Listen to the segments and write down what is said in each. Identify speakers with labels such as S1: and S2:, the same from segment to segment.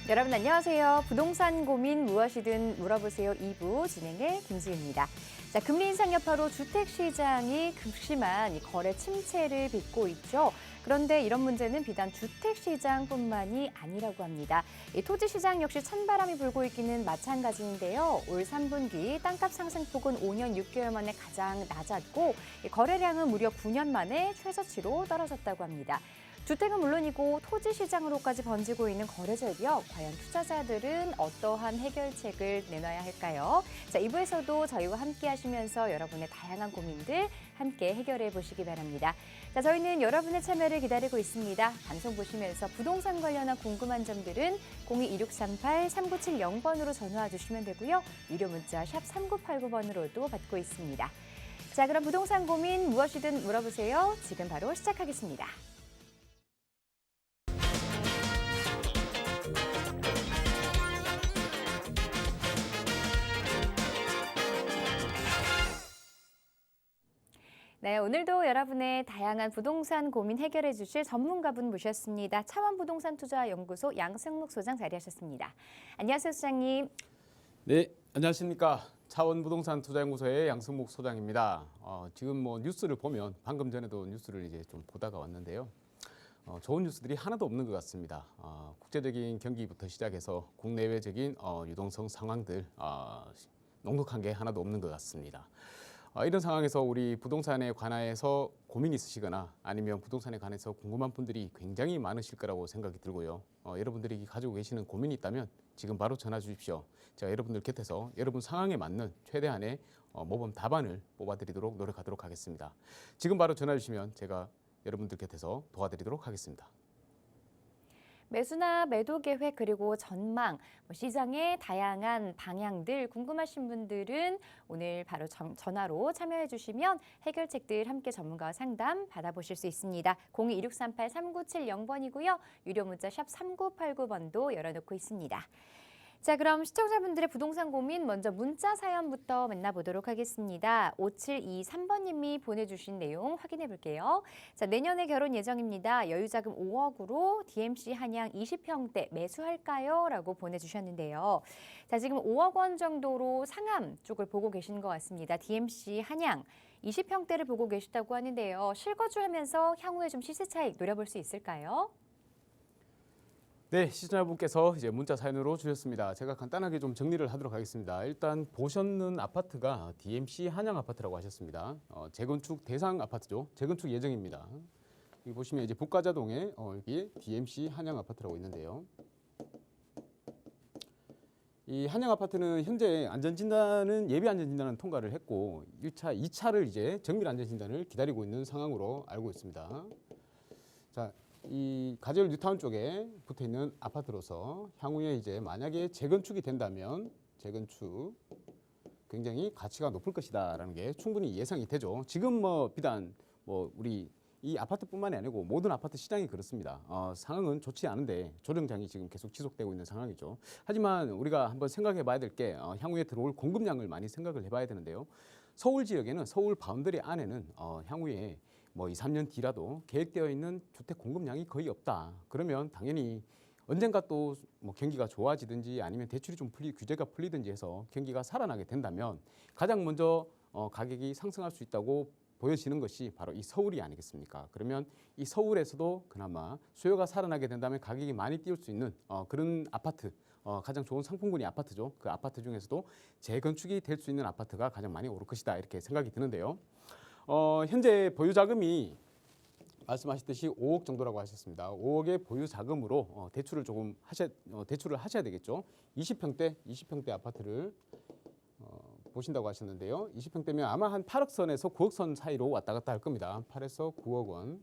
S1: 여러분 안녕하세요. 부동산 고민 무엇이든 물어보세요 2부 진행의 김수희입니다. 자, 금리 인상 여파로 주택시장이 극심한 거래 침체를 빚고 있죠. 그런데 이런 문제는 비단 주택시장뿐만이 아니라고 합니다. 이 토지시장 역시 찬바람이 불고 있기는 마찬가지인데요. 올 3분기 땅값 상승폭은 5년 6개월 만에 가장 낮았고 거래량은 무려 9년 만에 최저치로 떨어졌다고 합니다. 주택은 물론이고 토지 시장으로까지 번지고 있는 거래 절벽, 과연 투자자들은 어떠한 해결책을 내놔야 할까요? 자, 2부에서도 저희와 함께 하시면서 여러분의 다양한 고민들 함께 해결해 보시기 바랍니다. 자, 저희는 여러분의 참여를 기다리고 있습니다. 방송 보시면서 부동산 관련한 궁금한 점들은 02-2638-3970번으로 전화 주시면 되고요. 유료 문자 샵 3989번으로도 받고 있습니다. 자, 그럼 부동산 고민 무엇이든 물어보세요. 지금 바로 시작하겠습니다. 네, 오늘도 여러분의 다양한 부동산 고민 해결해 주실 전문가분 모셨습니다. 차원부동산투자연구소 양승묵 소장 자리하셨습니다. 안녕하세요, 소장님.
S2: 네, 안녕하십니까. 차원부동산투자연구소의 양승묵 소장입니다. 지금 뉴스를 보면 방금 전에도 뉴스를 이제 좀 보다가 왔는데요. 좋은 뉴스들이 하나도 없는 것 같습니다. 국제적인 경기부터 시작해서 국내외적인 유동성 상황들 넉넉한 게 하나도 없는 것 같습니다. 이런 상황에서 우리 부동산에 관해서 고민이 있으시거나 아니면 부동산에 관해서 궁금한 분들이 굉장히 많으실 거라고 생각이 들고요. 여러분들이 가지고 계시는 고민이 있다면 지금 바로 전화 주십시오. 제가 여러분들 곁에서 여러분 상황에 맞는 최대한의 모범 답안을 뽑아드리도록 노력하도록 하겠습니다. 지금 바로 전화 주시면 제가 여러분들 곁에서 도와드리도록 하겠습니다.
S1: 매수나 매도 계획 그리고 전망, 시장의 다양한 방향들 궁금하신 분들은 오늘 바로 전화로 참여해 주시면 해결책들 함께 전문가와 상담 받아보실 수 있습니다. 02-2638-3970번이고요. 유료 문자 샵 3989번도 열어놓고 있습니다. 자, 그럼 시청자분들의 부동산 고민 먼저 문자 사연부터 만나보도록 하겠습니다. 5723번님이 보내주신 내용 확인해 볼게요. 자, 내년에 결혼 예정입니다. 여유자금 5억으로 DMC 한양 20평대 매수할까요? 라고 보내주셨는데요. 자, 지금 5억 원 정도로 상암 쪽을 보고 계신 것 같습니다. DMC 한양 20평대를 보고 계시다고 하는데요. 실거주하면서 향후에 좀 시세 차익 노려볼 수 있을까요?
S2: 네, 시청자분께서 이제 문자 사연으로 주셨습니다. 제가 간단하게 좀 정리를 하도록 하겠습니다. 일단 보셨는 아파트가 DMC 한양 아파트라고 하셨습니다. 재건축 대상 아파트죠. 재건축 예정입니다. 여기 보시면 이제 북가자동에 여기 DMC 한양 아파트라고 있는데요. 이 한양 아파트는 현재 안전진단은 예비 안전진단은 통과를 했고 1차, 2차를 이제 정밀 안전진단을 기다리고 있는 상황으로 알고 있습니다. 자, 이 가재울 뉴타운 쪽에 붙어 있는 아파트로서 향후에 이제 만약에 재건축이 된다면 재건축 굉장히 가치가 높을 것이다라는 게 충분히 예상이 되죠. 지금 비단 우리 이 아파트뿐만이 아니고 모든 아파트 시장이 그렇습니다. 상황은 좋지 않은데 조정장이 지금 계속 지속되고 있는 상황이죠. 하지만 우리가 한번 생각해 봐야 될 게 향후에 들어올 공급량을 많이 생각을 해봐야 되는데요. 서울 지역에는 서울 바운더리 안에는 향후에 2, 3년 뒤라도 계획되어 있는 주택 공급량이 거의 없다. 그러면 당연히 언젠가 또 경기가 좋아지든지 아니면 대출이 좀 규제가 풀리든지 해서 경기가 살아나게 된다면 가장 먼저 가격이 상승할 수 있다고 보여지는 것이 바로 이 서울이 아니겠습니까? 그러면 이 서울에서도 그나마 수요가 살아나게 된다면 가격이 많이 띄울 수 있는 그런 아파트, 가장 좋은 상품군이 아파트죠. 그 아파트 중에서도 재건축이 될 수 있는 아파트가 가장 많이 오를 것이다 이렇게 생각이 드는데요. 현재 보유 자금이 말씀하셨듯이 5억 정도라고 하셨습니다. 5억의 보유 자금으로 대출을 대출을 하셔야 되겠죠. 20평대 아파트를 보신다고 하셨는데요. 20평대면 아마 한 8억 선에서 9억 선 사이로 왔다 갔다 할 겁니다. 8에서 9억 원.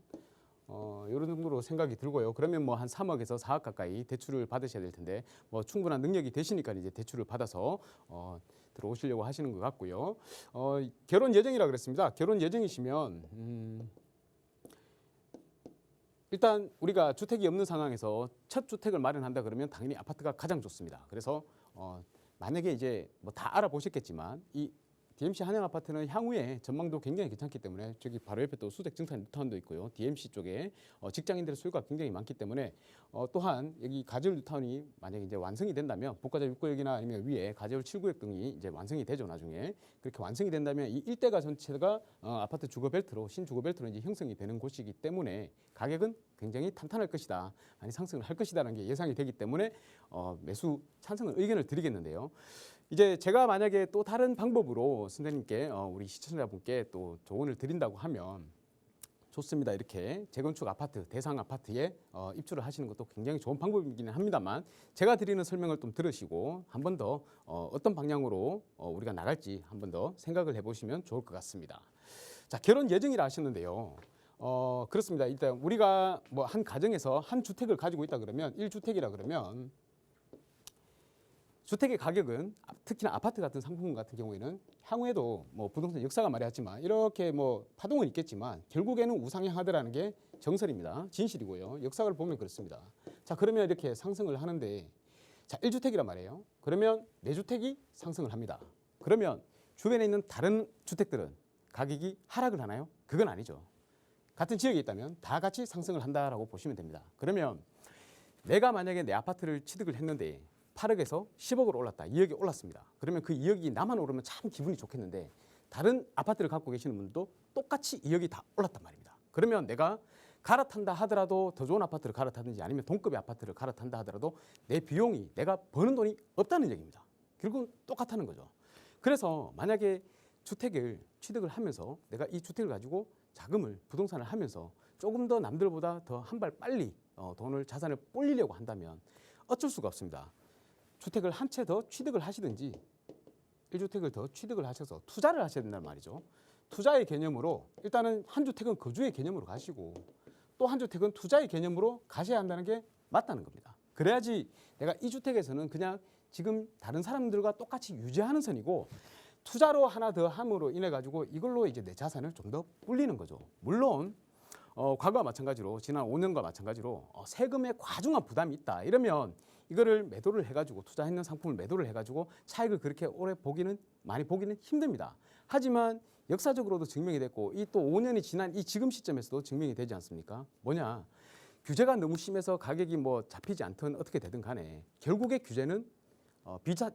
S2: 이런 정도로 생각이 들고요. 그러면 한 3억에서 4억 가까이 대출을 받으셔야 될 텐데 충분한 능력이 되시니까 이제 대출을 받아서 들어오시려고 하시는 것 같고요. 결혼 예정이라 그랬습니다. 결혼 예정이시면 일단 우리가 주택이 없는 상황에서 첫 주택을 마련한다 그러면 당연히 아파트가 가장 좋습니다. 그래서 만약에 이제 다 알아보셨겠지만 이 DMC 한양 아파트는 향후에 전망도 굉장히 괜찮기 때문에 저기 바로 옆에 또 수직 증산 뉴타운도 있고요. DMC 쪽에 직장인들의 수요가 굉장히 많기 때문에 또한 여기 가재울 뉴타운이 만약에 이제 완성이 된다면 복가자 6구역이나 아니면 위에 가재울 7구역 등이 이제 완성이 되죠. 나중에 그렇게 완성이 된다면 이 일대가 전체가 아파트 주거벨트로 신주거벨트로 이제 형성이 되는 곳이기 때문에 가격은 굉장히 탄탄할 것이다, 많이 상승을 할 것이다라는 게 예상이 되기 때문에 매수 찬성을 의견을 드리겠는데요. 이제 제가 만약에 또 다른 방법으로 선생님께 우리 시청자분께 또 조언을 드린다고 하면 좋습니다. 이렇게 재건축 아파트, 대상 아파트에 입주를 하시는 것도 굉장히 좋은 방법이기는 합니다만 제가 드리는 설명을 좀 들으시고 한 번 더 어떤 방향으로 우리가 나갈지 한 번 더 생각을 해보시면 좋을 것 같습니다. 자, 결혼 예정이라 하셨는데요. 그렇습니다. 일단 우리가 뭐 한 가정에서 한 주택을 가지고 있다 그러면 1주택이라 그러면 주택의 가격은 특히나 아파트 같은 상품 같은 경우에는 향후에도 뭐 부동산 역사가 말하지만 이렇게 뭐 파동은 있겠지만 결국에는 우상향하더라는 게 정설입니다. 진실이고요. 역사를 보면 그렇습니다. 자, 그러면 이렇게 상승을 하는데 자, 1주택이란 말이에요. 그러면 4주택이 상승을 합니다. 그러면 주변에 있는 다른 주택들은 가격이 하락을 하나요? 그건 아니죠. 같은 지역에 있다면 다 같이 상승을 한다라고 보시면 됩니다. 그러면 내가 만약에 내 아파트를 취득을 했는데 8억에서 10억으로 올랐다. 2억이 올랐습니다. 그러면 그 2억이 나만 오르면 참 기분이 좋겠는데 다른 아파트를 갖고 계시는 분도 똑같이 2억이 다 올랐단 말입니다. 그러면 내가 갈아탄다 하더라도 더 좋은 아파트를 갈아타든지 아니면 동급의 아파트를 갈아탄다 하더라도 내 비용이 내가 버는 돈이 없다는 얘기입니다. 결국은 똑같다는 거죠. 그래서 만약에 주택을 취득을 하면서 내가 이 주택을 가지고 자금을 부동산을 하면서 조금 더 남들보다 더 한 발 빨리 돈을 자산을 불리려고 한다면 어쩔 수가 없습니다. 주택을 한 채 더 취득을 하시든지 1주택을 더 취득을 하셔서 투자를 하셔야 된단 말이죠. 투자의 개념으로 일단은 한 주택은 거주의 개념으로 가시고 또 한 주택은 투자의 개념으로 가셔야 한다는 게 맞다는 겁니다. 그래야지 내가 이 주택에서는 그냥 지금 다른 사람들과 똑같이 유지하는 선이고 투자로 하나 더 함으로 인해 가지고 이걸로 이제 내 자산을 좀 더 불리는 거죠. 물론 과거와 마찬가지로 지난 5년과 마찬가지로 세금에 과중한 부담이 있다 이러면 이거를 매도를 해가지고 투자했는 상품을 매도를 해가지고 차익을 그렇게 오래 많이 보기는 힘듭니다. 하지만 역사적으로도 증명이 됐고 이 또 5년이 지난 이 지금 시점에서도 증명이 되지 않습니까? 뭐냐? 규제가 너무 심해서 가격이 뭐 잡히지 않든 어떻게 되든 간에 결국에 규제는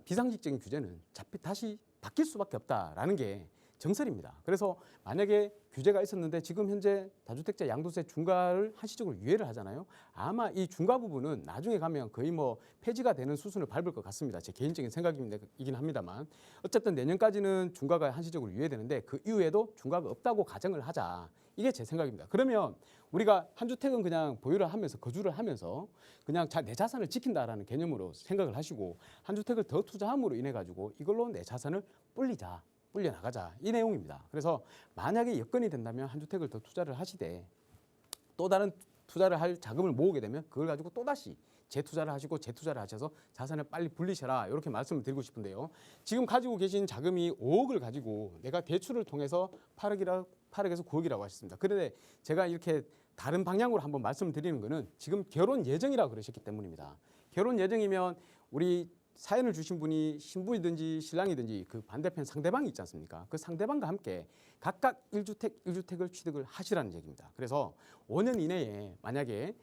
S2: 비상식적인 규제는 다시 바뀔 수밖에 없다라는 게 정설입니다. 그래서 만약에 규제가 있었는데 지금 현재 다주택자 양도세 중과를 한시적으로 유예를 하잖아요. 아마 이 중과 부분은 나중에 가면 거의 뭐 폐지가 되는 수순을 밟을 것 같습니다. 제 개인적인 생각이긴 합니다만 어쨌든 내년까지는 중과가 한시적으로 유예되는데 그 이후에도 중과가 없다고 가정을 하자. 이게 제 생각입니다. 그러면 우리가 한 주택은 그냥 보유를 하면서 거주를 하면서 그냥 내 자산을 지킨다라는 개념으로 생각을 하시고 한 주택을 더 투자함으로 인해 가지고 이걸로 내 자산을 불려나가자 이 내용입니다. 그래서 만약에 여건이 된다면 한 주택을 더 투자를 하시되 또 다른 투자를 할 자금을 모으게 되면 그걸 가지고 또다시 재투자를 하시고 재투자를 하셔서 자산을 빨리 불리셔라 이렇게 말씀을 드리고 싶은데요. 지금 가지고 계신 자금이 5억을 가지고 내가 대출을 통해서 8억에서 9억이라고 하셨습니다. 그런데 제가 이렇게 다른 방향으로 한번 말씀드리는 거는 지금 결혼 예정이라고 그러셨기 때문입니다. 결혼 예정이면 우리 사연을 주신 분이 신부이든지 신랑이든지 그 반대편 상대방이 있지 않습니까? 그 상대방과 함께 각각 1주택을 취득을 하시라는 얘기입니다. 그래서 5년 이내에 만약에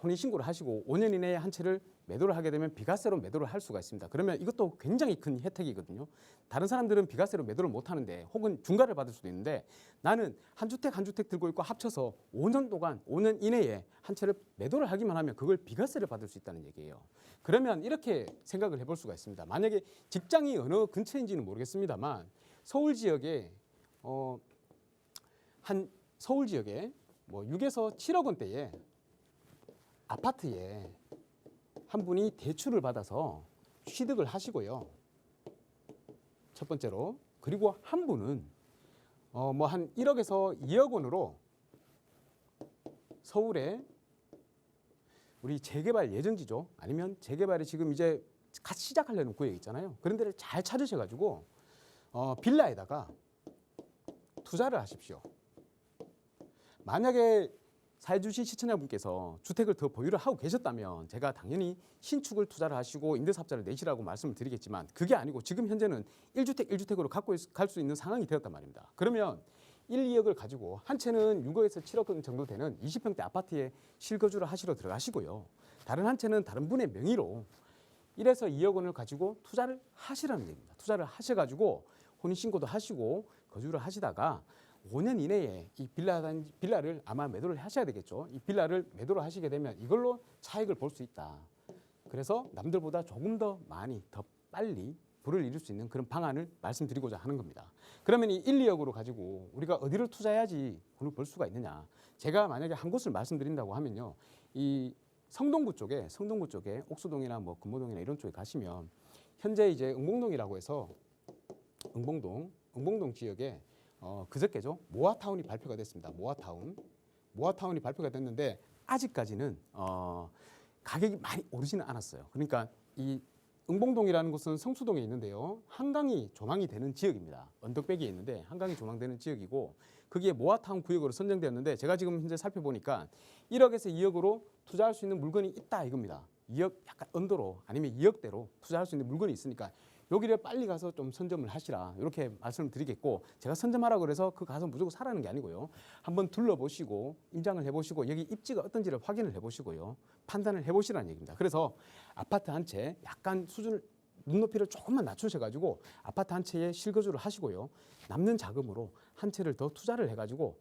S2: 혼인신고를 하시고 5년 이내에 한 채를 매도를 하게 되면 비과세로 매도를 할 수가 있습니다. 그러면 이것도 굉장히 큰 혜택이거든요. 다른 사람들은 비과세로 매도를 못 하는데 혹은 중과를 받을 수도 있는데 나는 한 주택 들고 있고 합쳐서 5년 동안 5년 이내에 한 채를 매도를 하기만 하면 그걸 비과세를 받을 수 있다는 얘기예요. 그러면 이렇게 생각을 해볼 수가 있습니다. 만약에 직장이 어느 근처인지는 모르겠습니다만 서울 지역에 서울 지역에 뭐 6에서 7억 원대의 아파트에 한 분이 대출을 받아서 취득을 하시고요. 첫 번째로. 그리고 한 분은 뭐 한 1억에서 2억 원으로 서울에 우리 재개발 예정지죠. 아니면 재개발이 지금 이제 갓 시작하려는 구역 있잖아요. 그런 데를 잘 찾으셔가지고 빌라에다가 투자를 하십시오. 만약에 사회주시 시청자분께서 주택을 더 보유를 하고 계셨다면 제가 당연히 신축을 투자를 하시고 임대사업자를 내시라고 말씀을 드리겠지만 그게 아니고 지금 현재는 1주택 1주택으로 갖고 갈 수 있는 상황이 되었단 말입니다. 그러면 1, 2억을 가지고 한 채는 6억에서 7억 정도 되는 20평대 아파트에 실거주를 하시러 들어가시고요. 다른 한 채는 다른 분의 명의로 1에서 2억 원을 가지고 투자를 하시라는 얘기입니다. 투자를 하셔가지고 혼인신고도 하시고 거주를 하시다가 5년 이내에 이 빌라를 아마 매도를 하셔야 되겠죠. 이 빌라를 매도를 하시게 되면 이걸로 차익을 볼 수 있다. 그래서 남들보다 조금 더 많이 더 빨리 부를 이룰 수 있는 그런 방안을 말씀드리고자 하는 겁니다. 그러면 이 1, 2억으로 가지고 우리가 어디를 투자해야지 돈을 벌 수가 있느냐. 제가 만약에 한 곳을 말씀드린다고 하면요. 이 성동구 쪽에 옥수동이나 뭐 금호동이나 이런 쪽에 가시면 현재 이제 응봉동이라고 해서 응봉동 지역에 그저께죠. 모아타운이 발표가 됐습니다. 모아타운이 발표가 됐는데 아직까지는 가격이 많이 오르지는 않았어요. 그러니까 이 응봉동이라는 곳은 성수동에 있는데요. 한강이 조망이 되는 지역입니다. 언덕배기에 있는데 한강이 조망되는 지역이고 거기에 모아타운 구역으로 선정되었는데 제가 지금 현재 살펴보니까 1억에서 2억으로 투자할 수 있는 물건이 있다 이겁니다. 2억 약간 언더로 아니면 2억대로 투자할 수 있는 물건이 있으니까 여기를 빨리 가서 좀 선점을 하시라 이렇게 말씀을 드리겠고 제가 선점하라고 그래서 그 가서 무조건 사라는 게 아니고요. 한번 둘러보시고 임장을 해보시고 여기 입지가 어떤지를 확인을 해보시고요. 판단을 해보시라는 얘기입니다. 그래서 아파트 한 채 약간 수준을 눈높이를 조금만 낮추셔가지고 아파트 한 채에 실거주를 하시고요. 남는 자금으로 한 채를 더 투자를 해가지고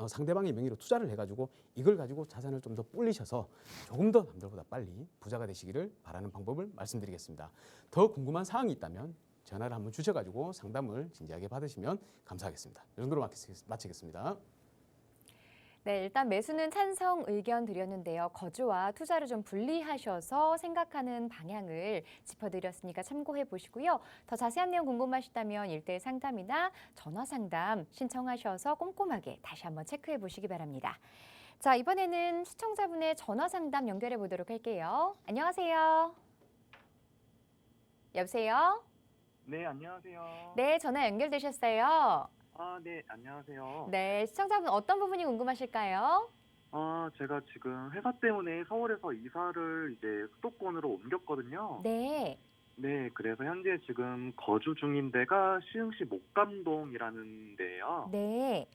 S2: 상대방의 명의로 투자를 해가지고 이걸 가지고 자산을 좀 더 불리셔서 조금 더 남들보다 빨리 부자가 되시기를 바라는 방법을 말씀드리겠습니다. 더 궁금한 사항이 있다면 전화를 한번 주셔가지고 상담을 진지하게 받으시면 감사하겠습니다. 이 정도로 마치겠습니다.
S1: 네, 일단 매수는 찬성 의견 드렸는데요. 거주와 투자를 좀 분리하셔서 생각하는 방향을 짚어드렸으니까 참고해 보시고요. 더 자세한 내용 궁금하시다면 1대1 상담이나 전화 상담 신청하셔서 꼼꼼하게 다시 한번 체크해 보시기 바랍니다. 자, 이번에는 시청자분의 전화 상담 연결해 보도록 할게요. 안녕하세요. 여보세요?
S3: 네, 안녕하세요.
S1: 네, 전화 연결되셨어요.
S3: 네, 안녕하세요.
S1: 네, 시청자분 어떤 부분이 궁금하실까요?
S3: 제가 지금 회사 때문에 서울에서 이사를 이제 수도권으로 옮겼거든요.
S1: 네.
S3: 네, 그래서 현재 지금 거주 중인 데가 시흥시 목감동이라는 데예요.
S1: 네.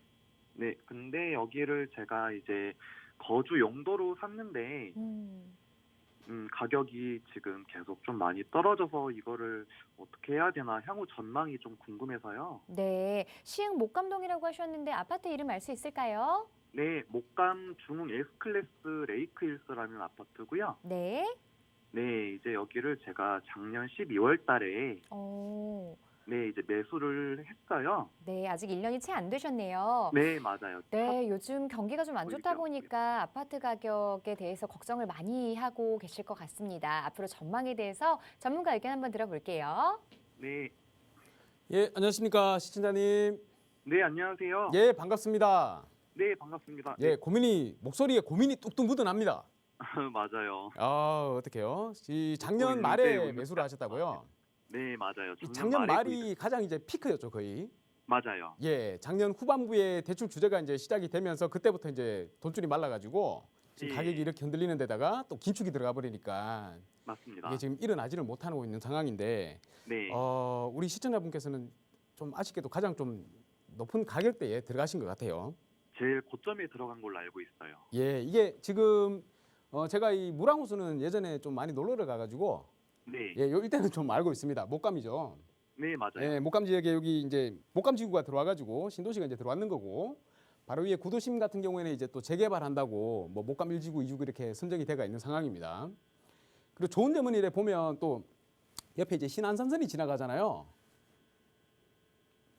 S3: 네, 근데 여기를 제가 이제 거주 용도로 샀는데, 가격이 지금 계속 좀 많이 떨어져서 이거를 어떻게 해야 되나 향후 전망이 좀 궁금해서요.
S1: 네, 시흥 목감동이라고 하셨는데 아파트 이름 알 수 있을까요?
S3: 네, 목감 중흥 S클래스 레이크힐스라는 아파트고요.
S1: 네.
S3: 네, 이제 여기를 제가 작년 12월 달에 네, 이제 매수를 했어요.
S1: 네, 아직 1년이 채 안 되셨네요.
S3: 네, 맞아요.
S1: 네, 요즘 경기가 좀 안 좋다
S3: 보이죠?
S1: 보니까 아파트 가격에 대해서 걱정을 많이 하고 계실 것 같습니다. 앞으로 전망에 대해서 전문가 의견 한번 들어볼게요.
S3: 네.
S2: 예, 안녕하십니까 시청자님.
S3: 네, 안녕하세요.
S2: 예, 반갑습니다.
S3: 네, 반갑습니다.
S2: 예, 목소리에 고민이 뚝뚝 묻어납니다.
S3: 맞아요.
S2: 어떡해요? 이 작년
S3: 있는데
S2: 말에
S3: 오늘
S2: 매수를 하셨다고요?
S3: 네, 맞아요.
S2: 이 작년
S3: 말에
S2: 말이 가장 이제 피크였죠, 거의.
S3: 맞아요.
S2: 예, 작년 후반부에 대출 규제가 이제 시작이 되면서 그때부터 이제 돈줄이 말라가지고 지금
S3: 예.
S2: 가격이 이렇게 흔들리는 데다가 또 긴축이 들어가 버리니까
S3: 맞습니다.
S2: 이게 지금 일어나지를 못하고 있는 상황인데
S3: 네.
S2: 우리 시청자분께서는 좀 아쉽게도 가장 좀 높은 가격대에 들어가신 것 같아요.
S3: 제일 고점에 들어간 걸로 알고 있어요.
S2: 예, 이게 지금 제가 이 무랑호수는 예전에 좀 많이 놀러를 가가지고
S3: 네.
S2: 예, 요 일대는 좀 알고 있습니다. 목감이죠.
S3: 네, 맞아요.
S2: 예, 목감 지역에 여기 이제 목감 지구가 들어와가지고 신도시가 이제 들어왔는 거고 바로 위에 구도심 같은 경우에는 이제 또 재개발한다고 뭐 목감 1지구, 2지구 이렇게 선정이 돼가 있는 상황입니다. 그리고 좋은 점은 이래 보면 또 옆에 이제 신안산선이 지나가잖아요.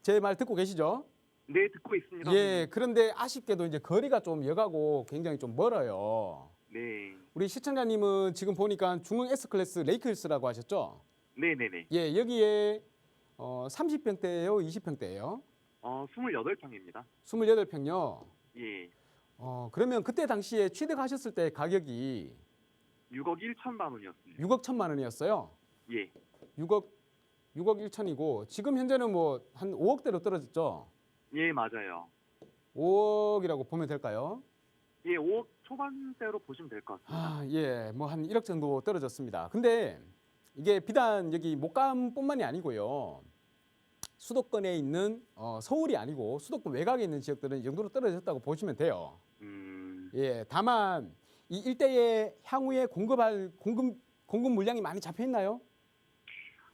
S2: 제 말 듣고 계시죠?
S3: 네, 듣고 있습니다.
S2: 예, 그런데 아쉽게도 이제 거리가 좀 여가고 굉장히 좀 멀어요.
S3: 네.
S2: 우리 시청자님은 지금 보니까 중흥 S클래스 레이크힐스라고 하셨죠?
S3: 네, 네, 네.
S2: 예, 여기에 30평대예요, 20평대예요?
S3: 28평입니다.
S2: 28평요.
S3: 예.
S2: 그러면 그때 당시에 취득하셨을 때 가격이
S3: 6억 1천만 원이었습니다.
S2: 6억 1천만 원이었어요.
S3: 예.
S2: 6억 1천이고 지금 현재는 뭐 한 5억대로 떨어졌죠.
S3: 예, 맞아요.
S2: 5억이라고 보면 될까요?
S3: 예, 5억 초반대로 보시면 될 것 같습니다.
S2: 아, 예, 뭐 한 1억 정도 떨어졌습니다. 근데 이게 비단 여기 목감뿐만이 아니고요. 수도권에 있는 서울이 아니고 수도권 외곽에 있는 지역들은 이 정도로 떨어졌다고 보시면 돼요. 예, 다만 이 일대에 향후에 공급 물량이 많이 잡혀 있나요?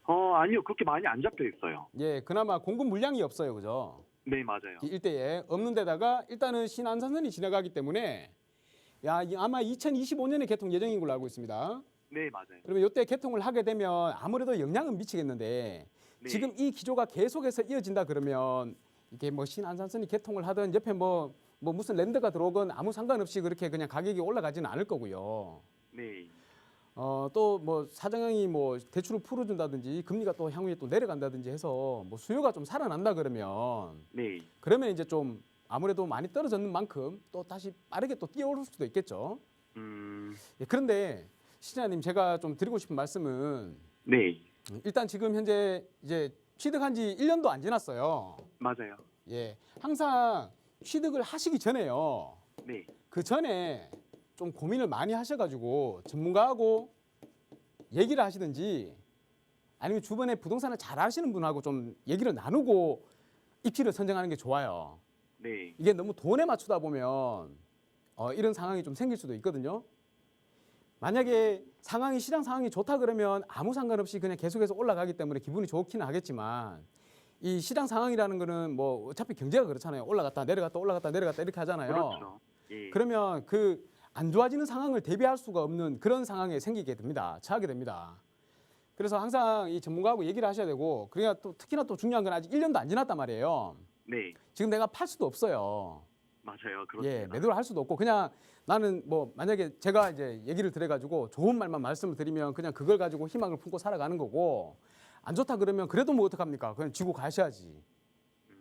S3: 아니요. 그렇게 많이 안 잡혀 있어요.
S2: 예, 그나마 공급 물량이 없어요, 그죠?
S3: 네, 맞아요.
S2: 이 일대에 없는 데다가 일단은 신안산선이 지나가기 때문에 아마 2025년에 개통 예정인 걸로 알고 있습니다.
S3: 네, 맞아요.
S2: 그러면 이때 개통을 하게 되면 아무래도 영향은 미치겠는데
S3: 네.
S2: 지금 이 기조가 계속해서 이어진다 그러면 이게 뭐 신안산선이 개통을 하든 옆에 뭐 무슨 랜드가 들어오건 아무 상관없이 그렇게 그냥 가격이 올라가지는 않을 거고요.
S3: 네.
S2: 또 뭐 사장이 뭐 대출을 풀어준다든지 금리가 또 향후에 또 내려간다든지 해서 뭐 수요가 좀 살아난다 그러면
S3: 네.
S2: 그러면 이제 좀 아무래도 많이 떨어졌는 만큼 또 다시 빠르게 또 뛰어오를 수도 있겠죠. 예, 그런데 시장님 제가 좀 드리고 싶은 말씀은
S3: 네.
S2: 일단 지금 현재 이제 취득한 지 1년도 안 지났어요.
S3: 맞아요.
S2: 예, 항상 취득을 하시기 전에요.
S3: 네.
S2: 그 전에 좀 고민을 많이 하셔가지고 전문가하고 얘기를 하시든지 아니면 주변에 부동산을 잘 아시는 분하고 좀 얘기를 나누고 입지를 선정하는 게 좋아요.
S3: 네.
S2: 이게 너무 돈에 맞추다 보면 이런 상황이 좀 생길 수도 있거든요. 만약에 시장 상황이 좋다 그러면 아무 상관없이 그냥 계속해서 올라가기 때문에 기분이 좋기는 하겠지만 이 시장 상황이라는 거는 뭐 어차피 경제가 그렇잖아요. 올라갔다 내려갔다 올라갔다 내려갔다 이렇게 하잖아요.
S3: 그렇죠. 예.
S2: 그러면 그 안 좋아지는 상황을 대비할 수가 없는 그런 상황에 생기게 됩니다. 처하게 됩니다. 그래서 항상 이 전문가하고 얘기를 하셔야 되고 그러니까 또 특히나 또 중요한 건 아직 1년도 안 지났단 말이에요.
S3: 네.
S2: 지금 내가 팔 수도 없어요.
S3: 맞아요. 그렇습니다.
S2: 예, 매도를 할 수도 없고 그냥 나는 뭐 만약에 제가 이제 얘기를 드려가지고 좋은 말만 말씀을 드리면 그냥 그걸 가지고 희망을 품고 살아가는 거고 안 좋다 그러면 그래도 뭐 어떡합니까? 그냥 지고 가셔야지.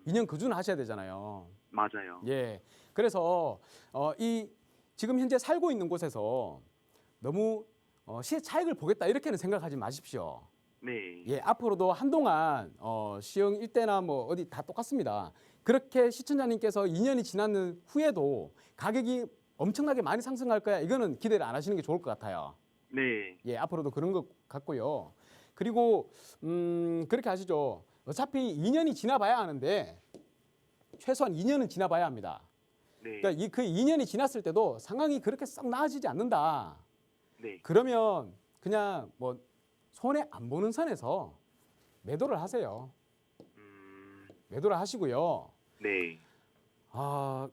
S2: 2년 거주는 하셔야 되잖아요.
S3: 맞아요.
S2: 예, 그래서 이 지금 현재 살고 있는 곳에서 너무 시의 차익을 보겠다 이렇게는 생각하지 마십시오.
S3: 네.
S2: 예, 앞으로도 한동안 시흥 일대나 뭐 어디 다 똑같습니다. 그렇게 시청자님께서 2년이 지난 후에도 가격이 엄청나게 많이 상승할 거야. 이거는 기대를 안 하시는 게 좋을 것 같아요.
S3: 네.
S2: 예, 앞으로도 그런 것 같고요. 그리고 그렇게 하시죠. 어차피 2년이 지나봐야 하는데 최소한 2년은 지나봐야 합니다.
S3: 네.
S2: 그러니까 그 2년이 지났을 때도 상황이 그렇게 썩 나아지지 않는다.
S3: 네.
S2: 그러면 그냥 뭐 손해 안 보는 선에서 매도를 하세요. 매도를 하시고요.
S3: 네.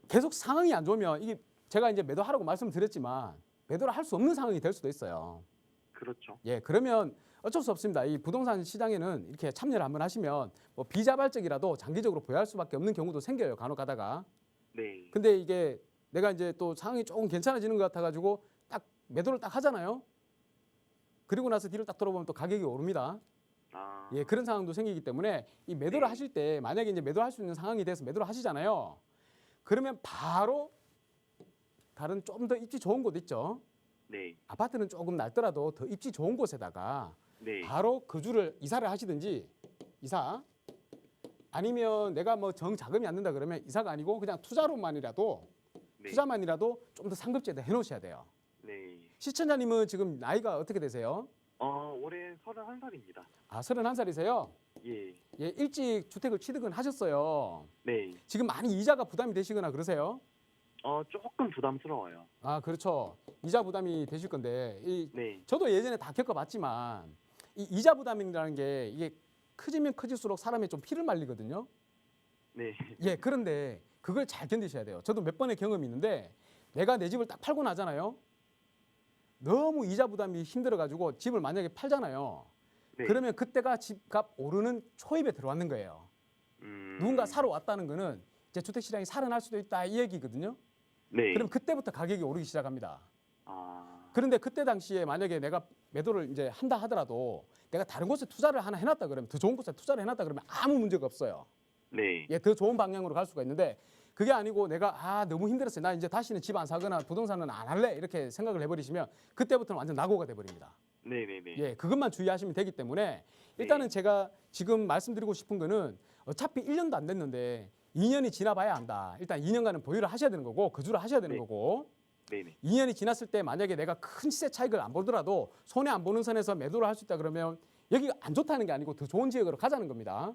S2: 계속 상황이 안 좋으면 이게 제가 이제 매도하라고 말씀드렸지만 매도를 할 수 없는 상황이 될 수도 있어요.
S3: 그렇죠.
S2: 예, 그러면 어쩔 수 없습니다. 이 부동산 시장에는 이렇게 참여를 한번 하시면 뭐 비자발적이라도 장기적으로 보유할 수밖에 없는 경우도 생겨요. 간혹 가다가.
S3: 네.
S2: 근데 이게 내가 이제 또 상황이 조금 괜찮아지는 것 같아가지고 딱 매도를 딱 하잖아요. 그리고 나서 뒤를 딱 돌아보면 또 가격이 오릅니다. 예, 그런 상황도 생기기 때문에 이 매도를
S3: 네.
S2: 하실 때 만약에 이제 매도할 수 있는 상황이 돼서 매도를 하시잖아요. 그러면 바로 다른 좀 더 입지 좋은 곳 있죠.
S3: 네.
S2: 아파트는 조금 낡더라도 더 입지 좋은 곳에다가
S3: 네.
S2: 바로 거주를 이사를 하시든지 이사 아니면 내가 뭐 정자금이 안 된다 그러면 이사가 아니고 그냥 투자로만이라도
S3: 네.
S2: 투자만이라도 좀 더 상급지에다 해놓으셔야 돼요.
S3: 네.
S2: 시청자님은 지금 나이가 어떻게 되세요?
S3: 올해 31살입니다.
S2: 31살이세요?
S3: 예.
S2: 예, 일찍 주택을 취득은 하셨어요.
S3: 네.
S2: 지금 많이 이자가 부담이 되시거나 그러세요?
S3: 조금 부담스러워요.
S2: 그렇죠. 이자 부담이 되실 건데
S3: 네.
S2: 저도 예전에 다 겪어봤지만 이 이자 부담이라는 게 이게 커지면 커질수록 사람이 좀 피를 말리거든요.
S3: 네.
S2: 예, 그런데 그걸 잘 견디셔야 돼요. 저도 몇 번의 경험이 있는데 내가 내 집을 딱 팔고 나잖아요. 너무 이자 부담이 힘들어가지고 집을 만약에 팔잖아요.
S3: 네.
S2: 그러면 그때가 집값 오르는 초입에 들어왔는 거예요. 누군가 사러 왔다는 거는 이제 주택 시장이 살아날 수도 있다 이 얘기거든요.
S3: 네.
S2: 그럼 그때부터 가격이 오르기 시작합니다.
S3: 아.
S2: 그런데 그때 당시에 만약에 내가 매도를 이제 한다 하더라도 내가 다른 곳에 투자를 하나 해놨다 그러면 더 좋은 곳에 투자를 해놨다 그러면 아무 문제가 없어요.
S3: 네.
S2: 예, 더 좋은 방향으로 갈 수가 있는데 그게 아니고 내가 너무 힘들었어요. 나 이제 다시는 집 안 사거나 부동산은 안 할래 이렇게 생각을 해버리시면 그때부터는 완전 낙오가 돼버립니다.
S3: 네네네.
S2: 예, 그것만 주의하시면 되기 때문에 일단은 제가 지금 말씀드리고 싶은 거는 어차피 1년도 안 됐는데 2년이 지나봐야 한다. 일단 2년간은 보유를 하셔야 되는 거고 거주를 하셔야 되는
S3: 네.
S2: 거고
S3: 네네.
S2: 2년이 지났을 때 만약에 내가 큰 시세 차익을 안 보더라도 손해 안 보는 선에서 매도를 할 수 있다 그러면 여기가 안 좋다는 게 아니고 더 좋은 지역으로 가자는 겁니다.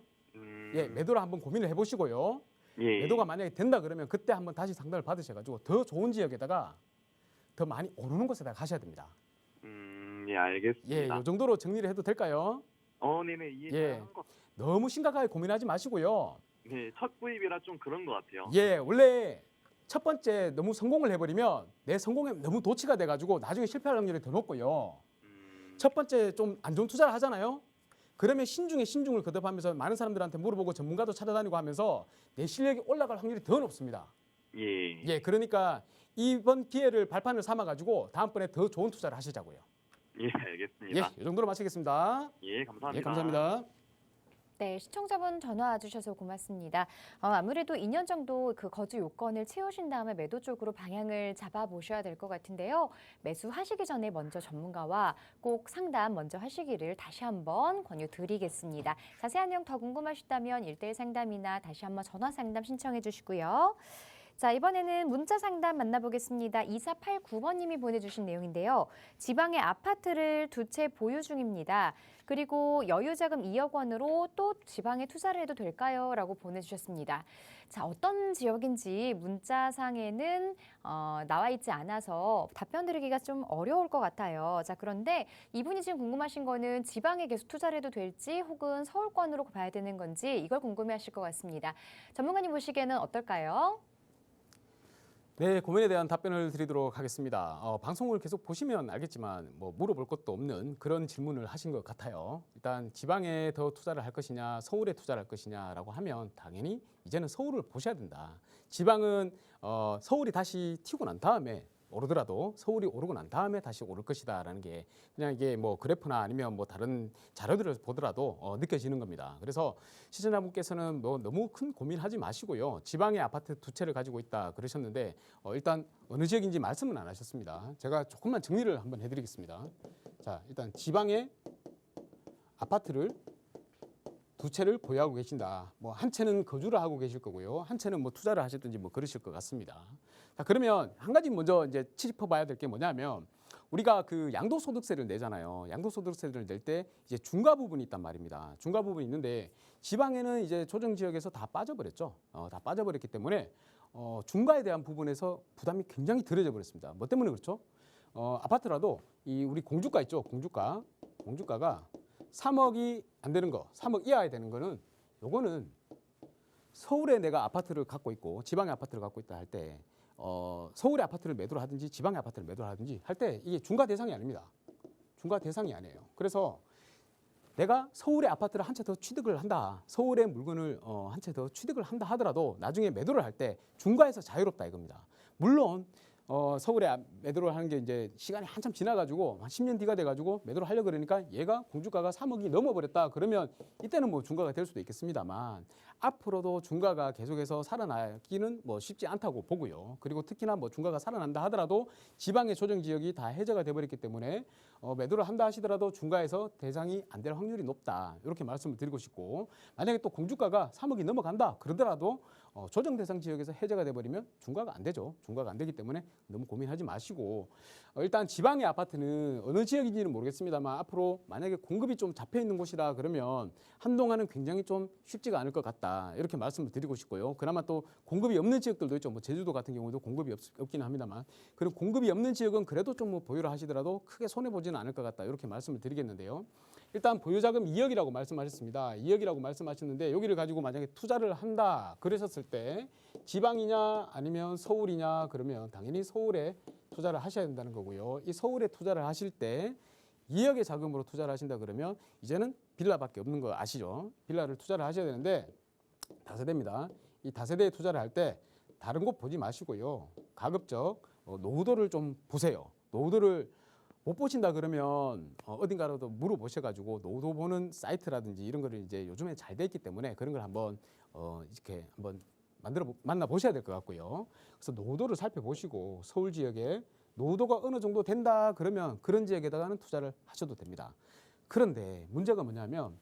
S2: 예, 매도를 한번 고민을 해보시고요.
S3: 예.
S2: 매도가 만약에 된다 그러면 그때 한번 다시 상담을 받으셔가지고 더 좋은 지역에다가 더 많이 오르는 곳에다가 가셔야 됩니다.
S3: 예, 알겠습니다.
S2: 예, 이 정도로 정리를 해도 될까요?
S3: 네네, 이해
S2: 예.
S3: 잘한 것.
S2: 너무 심각하게 고민하지 마시고요.
S3: 네, 첫 구입이라 좀 그런 것 같아요.
S2: 예, 원래 첫 번째 너무 성공을 해버리면 내 성공에 너무 도취가 돼가지고 나중에 실패할 확률이 더 높고요. 첫 번째 좀 안 좋은 투자를 하잖아요. 그러면 신중에 신중을 거듭하면서 많은 사람들한테 물어보고 전문가도 찾아다니고 하면서 내 실력이 올라갈 확률이 더 높습니다.
S3: 예.
S2: 예, 그러니까 이번 기회를 발판을 삼아가지고 다음번에 더 좋은 투자를 하시자고요.
S3: 예, 알겠습니다.
S2: 예, 이 정도로 마치겠습니다.
S3: 예, 감사합니다.
S2: 예, 감사합니다.
S1: 네, 시청자분 전화 주셔서 고맙습니다. 아무래도 2년 정도 그 거주 요건을 채우신 다음에 매도 쪽으로 방향을 잡아보셔야 될 것 같은데요. 매수하시기 전에 먼저 전문가와 꼭 상담 먼저 하시기를 다시 한번 권유드리겠습니다. 자세한 내용 더 궁금하시다면 1:1 상담이나 다시 한번 전화 상담 신청해 주시고요. 자, 이번에는 문자 상담 만나보겠습니다. 2489번님이 보내주신 내용인데요. 지방의 아파트를 2채 보유 중입니다. 그리고 여유자금 2억 원으로 또 지방에 투자를 해도 될까요? 라고 보내주셨습니다. 자, 어떤 지역인지 문자상에는 나와 있지 않아서 답변 드리기가 좀 어려울 것 같아요. 자, 그런데 이분이 지금 궁금하신 거는 지방에 계속 투자를 해도 될지 혹은 서울권으로 봐야 되는 건지 이걸 궁금해하실 것 같습니다. 전문가님 보시기에는 어떨까요?
S2: 네, 고민에 대한 답변을 드리도록 하겠습니다. 방송을 계속 보시면 알겠지만 뭐 물어볼 것도 없는 그런 질문을 하신 것 같아요. 일단 지방에 더 투자를 할 것이냐, 서울에 투자를 할 것이냐라고 하면 당연히 이제는 서울을 보셔야 된다. 지방은 서울이 다시 튀고 난 다음에 오르더라도 서울이 오르고 난 다음에 다시 오를 것이다라는 게 그냥 이게 뭐 그래프나 아니면 뭐 다른 자료들을 보더라도 느껴지는 겁니다. 그래서 시청자분께서는 뭐 너무 큰 고민하지 마시고요. 지방에 아파트 2채를 가지고 있다 그러셨는데 일단 어느 지역인지 말씀은 안 하셨습니다. 제가 조금만 정리를 한번 해드리겠습니다. 자, 일단 지방에 아파트를 2채를 보유하고 계신다. 뭐 한 채는 거주를 하고 계실 거고요. 한 채는 뭐 투자를 하셨든지 뭐 그러실 것 같습니다. 자, 그러면 한 가지 먼저 이제 짚어봐야 될 게 뭐냐면 우리가 그 양도소득세를 내잖아요. 양도소득세를 낼 때 이제 중과 부분이 있단 말입니다. 중과 부분이 있는데 지방에는 이제 조정 지역에서 다 빠져버렸죠. 다 빠져버렸기 때문에 중과에 대한 부분에서 부담이 굉장히 덜해져 버렸습니다. 뭐 때문에 그렇죠? 아파트라도 이 우리 공주가 있죠. 공주가가 3억이 안 되는 거, 3억 이하에 되는 거는 요거는 서울에 내가 아파트를 갖고 있고 지방에 아파트를 갖고 있다 할 때 서울의 아파트를 매도를 하든지 지방의 아파트를 매도를 하든지 할 때 이게 중과 대상이 아닙니다. 중과 대상이 아니에요. 그래서 내가 서울의 아파트를 한 채 더 취득을 한다. 서울의 물건을 한 채 더 취득을 한다 하더라도 나중에 매도를 할 때 중과에서 자유롭다 이겁니다. 물론 서울에 매도를 하는 게 이제 시간이 한참 지나가지고 한 10년 뒤가 돼가지고 매도를 하려고 그러니까 얘가 공주가가 3억이 넘어버렸다 그러면 이때는 뭐 중과가 될 수도 있겠습니다만 앞으로도 중과가 계속해서 살아나기는 뭐 쉽지 않다고 보고요. 그리고 특히나 뭐 중과가 살아난다 하더라도 지방의 조정 지역이 다 해제가 돼버렸기 때문에 매도를 한다 하시더라도 중과에서 대상이 안 될 확률이 높다 이렇게 말씀을 드리고 싶고 만약에 또 공주가가 3억이 넘어간다 그러더라도 조정 대상 지역에서 해제가 돼버리면 중과가 안 되죠. 중과가 안 되기 때문에 너무 고민하지 마시고 일단 지방의 아파트는 어느 지역인지는 모르겠습니다만 앞으로 만약에 공급이 좀 잡혀 있는 곳이다 그러면 한동안은 굉장히 좀 쉽지가 않을 것 같다 이렇게 말씀을 드리고 싶고요. 그나마 또 공급이 없는 지역들도 있죠. 뭐 제주도 같은 경우도 공급이 없기는 합니다만 그럼 공급이 없는 지역은 그래도 좀 뭐 보유를 하시더라도 크게 손해 보지는 않을 것 같다 이렇게 말씀을 드리겠는데요. 일단 보유자금 2억이라고 말씀하셨습니다. 2억이라고 말씀하셨는데 여기를 가지고 만약에 투자를 한다 그러셨을 때 지방이냐 아니면 서울이냐 그러면 당연히 서울에 투자를 하셔야 된다는 거고요. 이 서울에 투자를 하실 때 2억의 자금으로 투자를 하신다 그러면 이제는 빌라밖에 없는 거 아시죠? 빌라를 투자를 하셔야 되는데 다세대입니다. 이 다세대에 투자를 할 때 다른 곳 보지 마시고요. 가급적 노후도를 좀 보세요. 노후도를 못 보신다 그러면 어딘가라도 물어보셔가지고 노후도 보는 사이트라든지 이런 거를 이제 요즘에 잘 돼 있기 때문에 그런 걸 한번 이렇게 한번 만나 보셔야 될 것 같고요. 그래서 노후도를 살펴보시고 서울 지역에 노후도가 어느 정도 된다 그러면 그런 지역에다가는 투자를 하셔도 됩니다. 그런데 문제가 뭐냐면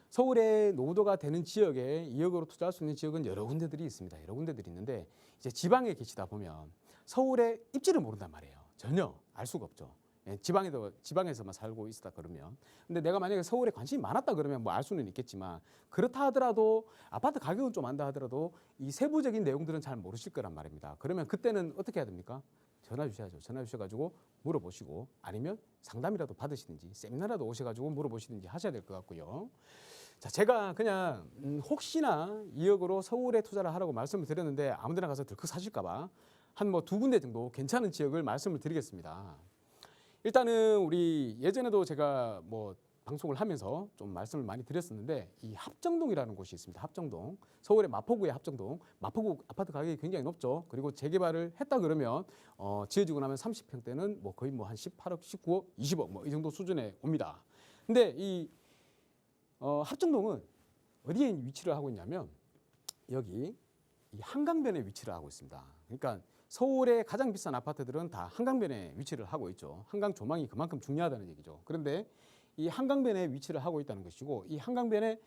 S2: 서울에 노후도가 되는 지역에 2억으로 투자할 수 있는 지역은 여러 군데들이 있습니다. 여러 군데들이 있는데 이제 지방에 계시다 보면 서울의 입지를 모른단 말이에요. 전혀 알 수가 없죠. 예, 지방에서만 살고 있었다 그러면. 근데 내가 만약에 서울에 관심이 많았다 그러면 뭐 알 수는 있겠지만, 그렇다 하더라도 아파트 가격은 좀 안다 하더라도 이 세부적인 내용들은 잘 모르실 거란 말입니다. 그러면 그때는 어떻게 해야 됩니까? 전화 주셔야죠. 전화 주셔가지고 물어보시고, 아니면 상담이라도 받으시든지 세미나라도 오셔가지고 물어보시든지 하셔야 될 것 같고요. 자, 제가 그냥 혹시나 2억으로 서울에 투자를 하라고 말씀을 드렸는데 아무데나 가서 들컥 사실까봐 한 뭐 2군데 정도 괜찮은 지역을 말씀을 드리겠습니다. 일단은 우리 예전에도 제가 뭐 방송을 하면서 좀 말씀을 많이 드렸었는데, 이 합정동이라는 곳이 있습니다. 합정동. 서울의 마포구의 합정동. 마포구 아파트 가격이 굉장히 높죠. 그리고 재개발을 했다 그러면 지어지고 나면 30평대는 뭐 거의 뭐 한 18억, 19억, 20억 뭐 이 정도 수준에 옵니다. 근데 이 합정동은 어디에 위치를 하고 있냐면 여기 이 한강변에 위치를 하고 있습니다. 그러니까 서울의 가장 비싼 아파트들은 다 한강변에 위치를 하고 있죠. 한강 조망이 그만큼 중요하다는 얘기죠. 그런데 이 한강변에 위치를 하고 있다는 것이고, 이 한강변에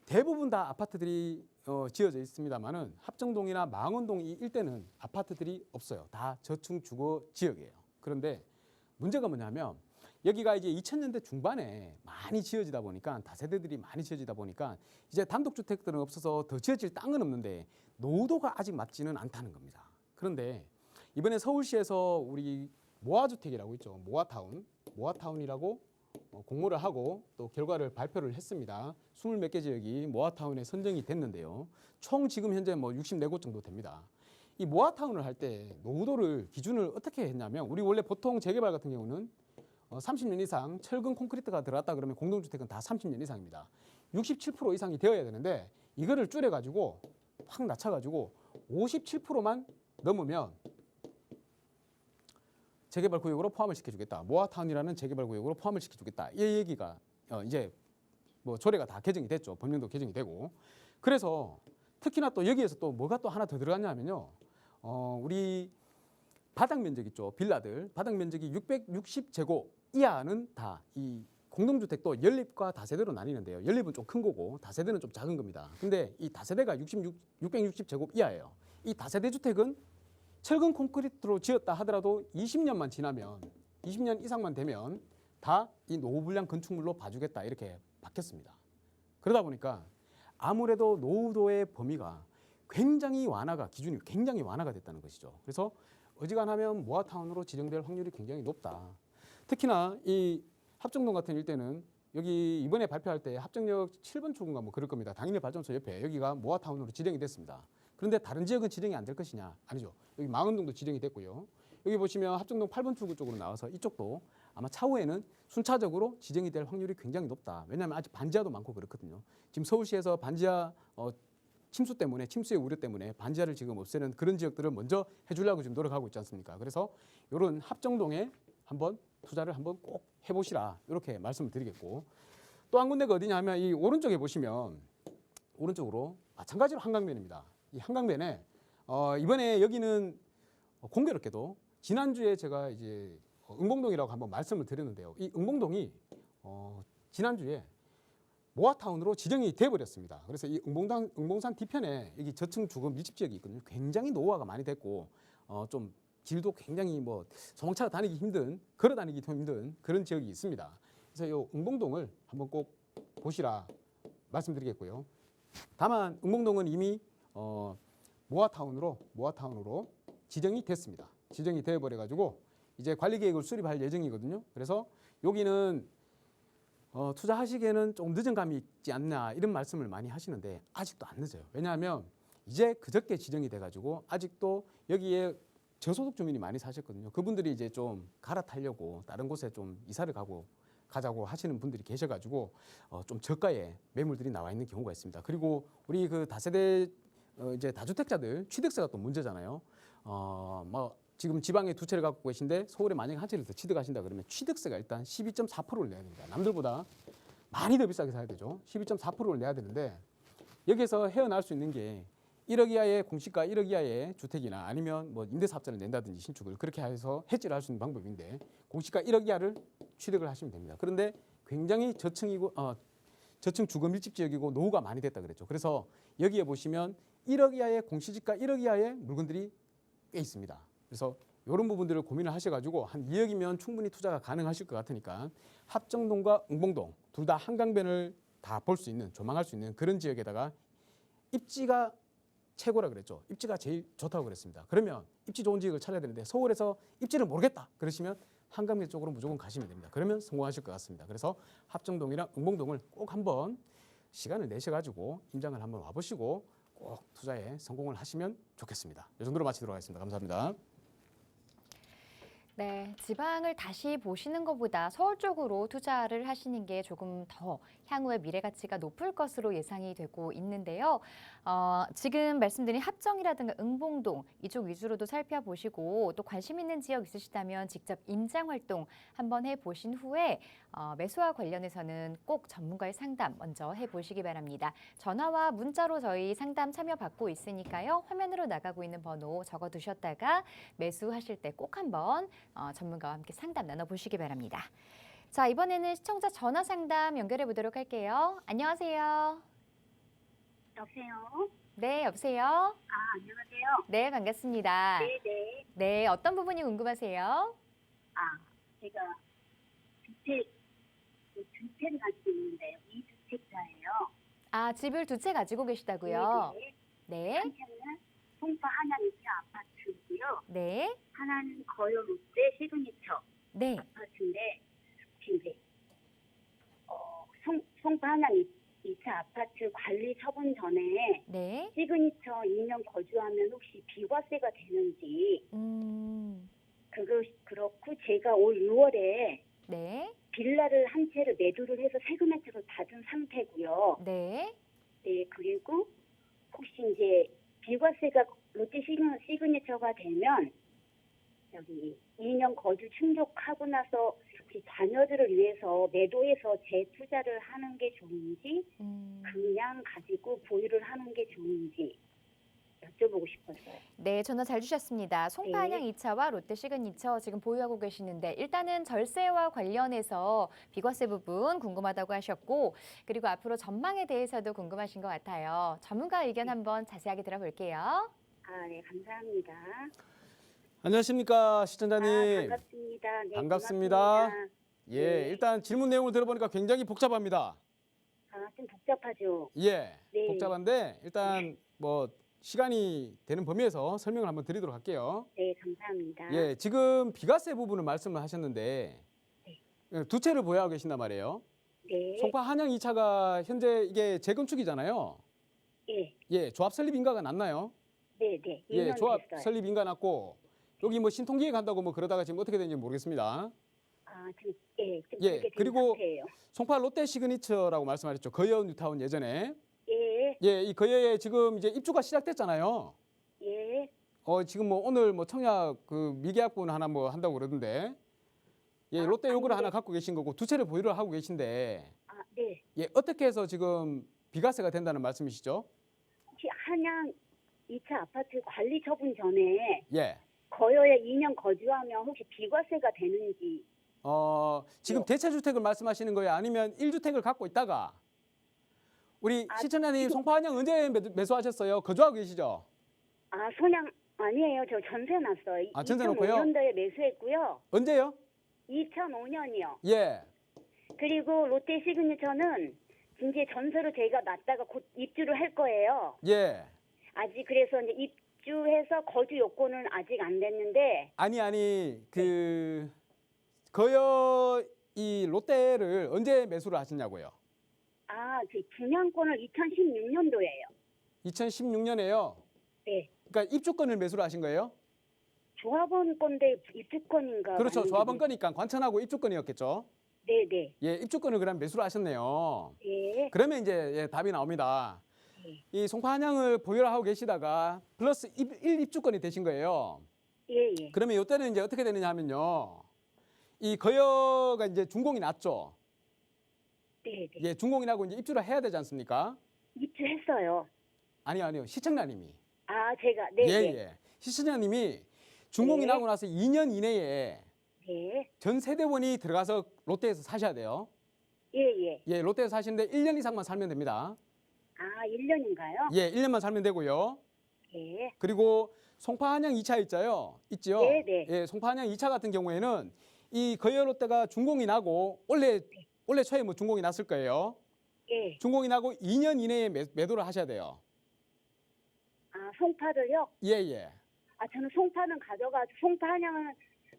S2: 대부분 다 아파트들이 지어져 있습니다만은 합정동이나 망원동 이 일대는 아파트들이 없어요. 다 저층 주거 지역이에요. 그런데 문제가 뭐냐면 여기가 이제 2000년대 중반에 많이 지어지다 보니까, 다세대들이 많이 지어지다 보니까 이제 단독주택들은 없어서 더 지어질 땅은 없는데 노후도가 아직 맞지는 않다는 겁니다. 그런데 이번에 서울시에서 우리 모아주택이라고 있죠. 모아타운이라고 공모를 하고 또 결과를 발표를 했습니다. 20몇 개 지역이 모아타운에 선정이 됐는데요. 총 지금 현재 뭐 64곳 정도 됩니다. 이 모아타운을 할 때 노후도를 기준을 어떻게 했냐면, 우리 원래 보통 재개발 같은 경우는 30년 이상 철근 콘크리트가 들어갔다 그러면 공동주택은 다 30년 이상입니다. 67% 이상이 되어야 되는데 이거를 줄여가지고 확 낮춰가지고 57%만 넘으면 재개발 구역으로 포함을 시켜주겠다. 모아타운이라는 재개발 구역으로 포함을 시켜주겠다. 이 얘기가 이제 뭐 조례가 다 개정이 됐죠. 법령도 개정이 되고. 그래서 특히나 또 여기에서 또 뭐가 또 하나 더 들어갔냐면요. 우리 바닥 면적 있죠. 빌라들 바닥 면적이 660제곱 이하는 다 이 공동주택도 연립과 다세대로 나뉘는데요. 연립은 좀 큰 거고 다세대는 좀 작은 겁니다. 근데 이 다세대가 660제곱 이하예요. 이 다세대 주택은 철근 콘크리트로 지었다 하더라도 20년만 지나면, 20년 이상만 되면 다 이 노후불량 건축물로 봐주겠다 이렇게 바뀌었습니다. 그러다 보니까 아무래도 노후도의 범위가 굉장히 기준이 굉장히 완화가 됐다는 것이죠. 그래서 어지간하면 모아타운으로 지정될 확률이 굉장히 높다. 특히나 이 합정동 같은 일대는 여기 이번에 발표할 때 합정역 7번 출구인가 뭐 그럴 겁니다. 당연히 발전소 옆에 여기가 모아타운으로 지정이 됐습니다. 그런데 다른 지역은 지정이 안 될 것이냐? 아니죠. 여기 망원동도 지정이 됐고요. 여기 보시면 합정동 8번 출구 쪽으로 나와서 이쪽도 아마 차후에는 순차적으로 지정이 될 확률이 굉장히 높다. 왜냐하면 아직 반지하도 많고 그렇거든요. 지금 서울시에서 반지하 침수의 우려 때문에 반지하를 지금 없애는 그런 지역들을 먼저 해주려고 지금 노력하고 있지 않습니까? 그래서 이런 합정동에 한번 투자를 한번 꼭 해보시라 이렇게 말씀을 드리겠고, 또 한 군데가 어디냐 하면 이 오른쪽에 보시면 오른쪽으로 마찬가지로 한강변입니다. 이 한강변에 이번에 여기는 공교롭게도 지난주에 제가 이제 응봉동이라고 한번 말씀을 드렸는데요. 이 응봉동이 지난주에 모아타운으로 지정이 돼버렸습니다. 그래서 이 응봉산 뒤편에 여기 저층 주거 밀집 지역이 있거든요. 굉장히 노후화가 많이 됐고 좀 길도 굉장히 뭐 소방차가 다니기 힘든, 걸어 다니기 힘든 그런 지역이 있습니다. 그래서 이 응봉동을 한번 꼭 보시라 말씀드리겠고요. 다만 응봉동은 이미 모아타운으로 지정이 됐습니다. 지정이 되어버려가지고 이제 관리계획을 수립할 예정이거든요. 그래서 여기는 투자하시기에는 조금 늦은 감이 있지 않나 이런 말씀을 많이 하시는데 아직도 안 늦어요. 왜냐하면 이제 그저께 지정이 돼가지고 아직도 여기에 저소득 주민이 많이 사셨거든요. 그분들이 이제 좀 갈아타려고 다른 곳에 좀 이사를 가자고 하시는 분들이 계셔가지고 좀 저가의 매물들이 나와 있는 경우가 있습니다. 그리고 우리 그 다세대 이제 다주택자들 취득세가 또 문제잖아요. 뭐 지금 지방에 두 채를 갖고 계신데 서울에 만약에 한 채를 더 취득하신다 그러면 취득세가 일단 12.4%를 내야 됩니다. 남들보다 많이 더 비싸게 사야 되죠. 12.4%를 내야 되는데 여기에서 헤어날 수 있는 게 1억 이하의 공시가 1억 이하의 주택이나 아니면 뭐 임대사업자를 낸다든지 신축을 그렇게 해서 해지를 할 수 있는 방법인데, 공시가 1억 이하를 취득을 하시면 됩니다. 그런데 굉장히 저층 주거 밀집 지역이고 노후가 많이 됐다 그랬죠. 그래서 여기에 보시면 1억 이하의 공시지가 1억 이하의 물건들이 꽤 있습니다. 그래서 이런 부분들을 고민을 하셔가지고 한 2억이면 충분히 투자가 가능하실 것 같으니까 합정동과 응봉동 둘 다 한강변을 다 볼 수 있는, 조망할 수 있는 그런 지역에다가 입지가 최고라 그랬죠. 입지가 제일 좋다고 그랬습니다. 그러면 입지 좋은 지역을 찾아야 되는데 서울에서 입지를 모르겠다 그러시면 한강변 쪽으로 무조건 가시면 됩니다. 그러면 성공하실 것 같습니다. 그래서 합정동이랑 응봉동을 꼭 한번 시간을 내셔가지고 임장을 한번 와보시고 꼭 투자에 성공을 하시면 좋겠습니다. 이 정도로 마치도록 하겠습니다. 감사합니다.
S1: 네, 지방을 다시 보시는 것보다 서울 쪽으로 투자를 하시는 게 조금 더 향후에 미래 가치가 높을 것으로 예상이 되고 있는데요. 지금 말씀드린 합정이라든가 응봉동 이쪽 위주로도 살펴보시고 또 관심 있는 지역 있으시다면 직접 임장 활동 한번 해보신 후에 매수와 관련해서는 꼭 전문가의 상담 먼저 해보시기 바랍니다. 전화와 문자로 저희 상담 참여받고 있으니까요. 화면으로 나가고 있는 번호 적어두셨다가 매수하실 때 꼭 한번 전문가와 함께 상담 나눠보시기 바랍니다. 자, 이번에는 시청자 전화 상담 연결해 보도록 할게요. 안녕하세요.
S4: 여보세요?
S1: 네, 여보세요?
S4: 안녕하세요.
S1: 네, 반갑습니다.
S4: 네네.
S1: 네, 어떤 부분이 궁금하세요?
S4: 제가 두 채를 가지고 있는데요. 2주택자예요.
S1: 집을 2채 가지고 계시다고요?
S4: 네네.
S1: 네,
S4: 한 채는 송파 하남 2차 아파트고요.
S1: 네,
S4: 하나는 거요 롯데 시그니처
S1: 네,
S4: 아파트인데, 이제 송파 하남 2차 아파트 관리 처분 전에
S1: 네.
S4: 시그니처 2년 거주하면 혹시 비과세가 되는지, 그렇고 제가 올 6월에
S1: 네,
S4: 빌라를 한 채를 매도를 해서 세금 혜택을 받은 상태고요.
S1: 네.
S4: 네, 그리고 혹시 이제 비과세가 롯데 시그니처가 되면 여기 2년 거주 충족하고 나서 혹시 자녀들을 위해서 매도해서 재투자를 하는 게 좋은지 그냥 가지고 보유를 하는 게 좋은지 여쭤보고 싶었어요.
S1: 네, 전화 잘 주셨습니다. 송파 한양 2차와 롯데 시그니처 지금 보유하고 계시는데 일단은 절세와 관련해서 비과세 부분 궁금하다고 하셨고 그리고 앞으로 전망에 대해서도 궁금하신 것 같아요. 전문가 의견 한번 자세하게 들어볼게요.
S4: 네, 감사합니다.
S2: 안녕하십니까 시청자님.
S4: 반갑습니다. 네,
S2: 반갑습니다.
S4: 고맙습니다.
S2: 예,
S4: 네.
S2: 일단 질문 내용을 들어보니까 굉장히 복잡합니다.
S4: 좀 복잡하죠.
S2: 예,
S4: 네.
S2: 복잡한데 일단 뭐 시간이 되는 범위에서 설명을 한번 드리도록 할게요.
S4: 네, 감사합니다.
S2: 예, 지금 비과세 부분을 말씀을 하셨는데
S4: 네.
S2: 2채를 보유하고 계신단 말이에요.
S4: 네.
S2: 송파 한양 2차가 현재 이게 재건축이잖아요.
S4: 예.
S2: 예, 조합 설립 인가가 났나요?
S4: 네, 네.
S2: 예,
S4: 2년
S2: 조합
S4: 됐어요.
S2: 설립 인가 났고 여기 뭐 신통기획 한다고 뭐 그러다가 지금 어떻게 되는지 모르겠습니다.
S4: 지금 좀
S2: 예,
S4: 그렇게 된
S2: 그리고
S4: 상태예요.
S2: 송파 롯데 시그니처라고 말씀하셨죠. 거여 뉴타운 예전에.
S4: 예.
S2: 예, 이 거여에 지금 이제 입주가 시작됐잖아요.
S4: 예.
S2: 지금 뭐 오늘 뭐 청약 그 미계약분 하나 뭐 한다고 그러던데. 예, 롯데 요구를 하나 갖고 계신 거고 2채를 보유를 하고 계신데.
S4: 네.
S2: 예, 어떻게 해서 지금 비과세가 된다는 말씀이시죠?
S4: 혹시 한양 2차 아파트 관리 처분 전에
S2: 예.
S4: 거여에 2년 거주하면 혹시 비과세가 되는지.
S2: 지금 대체주택을 말씀하시는 거예요? 아니면 1주택을 갖고 있다가 우리 시청자님 송파 한양 언제 매수하셨어요? 거주하고 계시죠?
S4: 소냥 아니에요. 저 전세 났어요.
S2: 전세 놓고요?
S4: 2005년도에 매수했고요.
S2: 언제요?
S4: 2005년이요.
S2: 예.
S4: 그리고 롯데 시그니처는 이제 전세로 제가 놨다가 곧 입주를 할 거예요.
S2: 예.
S4: 아직 그래서 이제 입주해서 거주 요건은 아직 안 됐는데.
S2: 아니 그 거여 이 롯데를 언제 매수를 하셨냐고요?
S4: 그 분양권을 2016년도예요.
S2: 2016년에요.
S4: 네.
S2: 그러니까 입주권을 매수를 하신 거예요?
S4: 조합원 건데 입주권인가?
S2: 그렇죠.
S4: 맞는데.
S2: 조합원 거니까 관천하고 입주권이었겠죠.
S4: 네네.
S2: 예, 입주권을 그럼 매수를 하셨네요.
S4: 예.
S2: 그러면 이제 답이 나옵니다.
S4: 네.
S2: 이 송파 한양을 보유를 하고 계시다가 플러스 1 입주권이 되신 거예요.
S4: 예.
S2: 그러면 이때는 이제 어떻게 되느냐 하면요. 이 거여가 이제 준공이 났죠.
S4: 네네.
S2: 예, 준공이 나고 이제 입주를 해야 되지 않습니까?
S4: 입주했어요.
S2: 아니요. 시청자님이.
S4: 제가 네네.
S2: 예. 시청자님이 준공이 나고 나서 2년 이내에
S4: 네.
S2: 전 세대원이 들어가서 롯데에서 사셔야 돼요.
S4: 예.
S2: 예, 롯데에서 사시는데 1년 이상만 살면 됩니다.
S4: 1년인가요?
S2: 예, 1년만 살면 되고요.
S4: 예.
S2: 그리고 송파 한양 2차 있죠?
S4: 네, 네.
S2: 예, 송파 한양 2차 같은 경우에는 이 거여 롯데가 준공이 나고 원래 초에 뭐 준공이 났을 거예요.
S4: 예.
S2: 준공이 나고 2년 이내에 매도를 하셔야 돼요.
S4: 아, 송파를요?
S2: 예, 예.
S4: 아, 저는 송파는 가져가지고 송파 한양은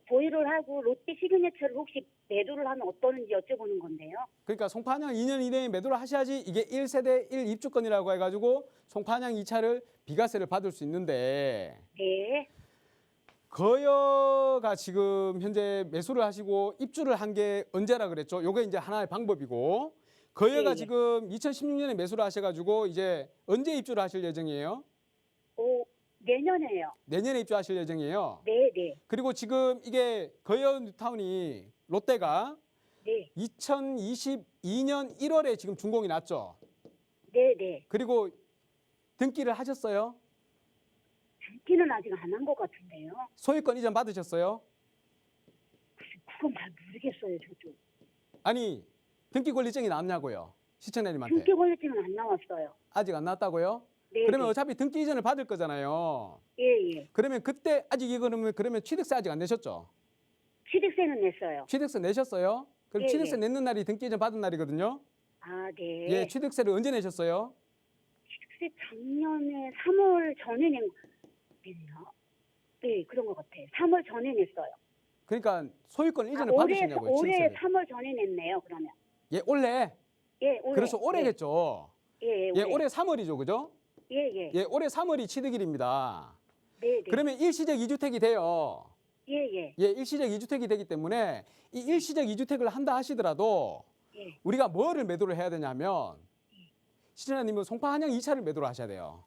S4: 보유를 하고 롯데 시그니처를 혹시 매도를 하면 어떠는지 여쭤보는 건데요.
S2: 그러니까 송파 한양 2년 이내에 매도를 하셔야지 이게 1세대 1입주권이라고 해가지고 송파 한양 2차를 비과세를 받을 수 있는데
S4: 네.
S2: 거여가 지금 현재 매수를 하시고 입주를 한 게 언제라 그랬죠? 요게 이제 하나의 방법이고 거여가
S4: 예, 예.
S2: 지금 2016년에 매수를 하셔가지고 이제 언제 입주를 하실 예정이에요?
S4: 오, 내년에요.
S2: 내년에 입주하실 예정이에요.
S4: 네, 네.
S2: 그리고 지금 이게 거여 뉴타운이 롯데가
S4: 네.
S2: 2022년 1월에 지금 준공이 났죠.
S4: 네, 네.
S2: 그리고 등기를 하셨어요?
S4: 등기는 아직 안 한 것 같은데요.
S2: 소유권 이전 받으셨어요?
S4: 그건 잘 모르겠어요, 저도.
S2: 아니 등기 권리증이 나왔냐고요? 시청자님한테.
S4: 등기 권리증은 안 나왔어요.
S2: 아직 안 나왔다고요?
S4: 네.
S2: 그러면
S4: 네.
S2: 어차피 등기 이전을 받을 거잖아요.
S4: 예, 예.
S2: 그러면 그때 아직 이거는 그러면 취득세 아직 안 내셨죠?
S4: 취득세는 냈어요.
S2: 취득세 내셨어요? 그럼
S4: 예,
S2: 취득세
S4: 예.
S2: 내는 날이 등기 이전 받은 날이거든요.
S4: 아, 네.
S2: 예, 취득세를 언제 내셨어요?
S4: 취득세 작년에 3월 전에 냈나? 네, 그런 것 같아요. 3월 전에 냈어요.
S2: 그러니까 소유권 이전을
S4: 올해
S2: 받으시냐고요.
S4: 올해
S2: 취득세를.
S4: 3월 전에 냈네요. 그러면.
S2: 예, 올해.
S4: 예, 올해.
S2: 그래서 올해겠죠.
S4: 예, 예,
S2: 예, 올해 3월이죠, 그죠?
S4: 예, 예.
S2: 예, 올해 3월이 취득일입니다.
S4: 네, 네.
S2: 그러면 일시적 2주택이 돼요.
S4: 예, 예.
S2: 예, 일시적 2주택이 되기 때문에 이 일시적 2주택을 한다 하시더라도
S4: 예.
S2: 우리가 뭐를 매도를 해야 되냐면 시청자님은 송파 한양 2차를 매도를 하셔야 돼요.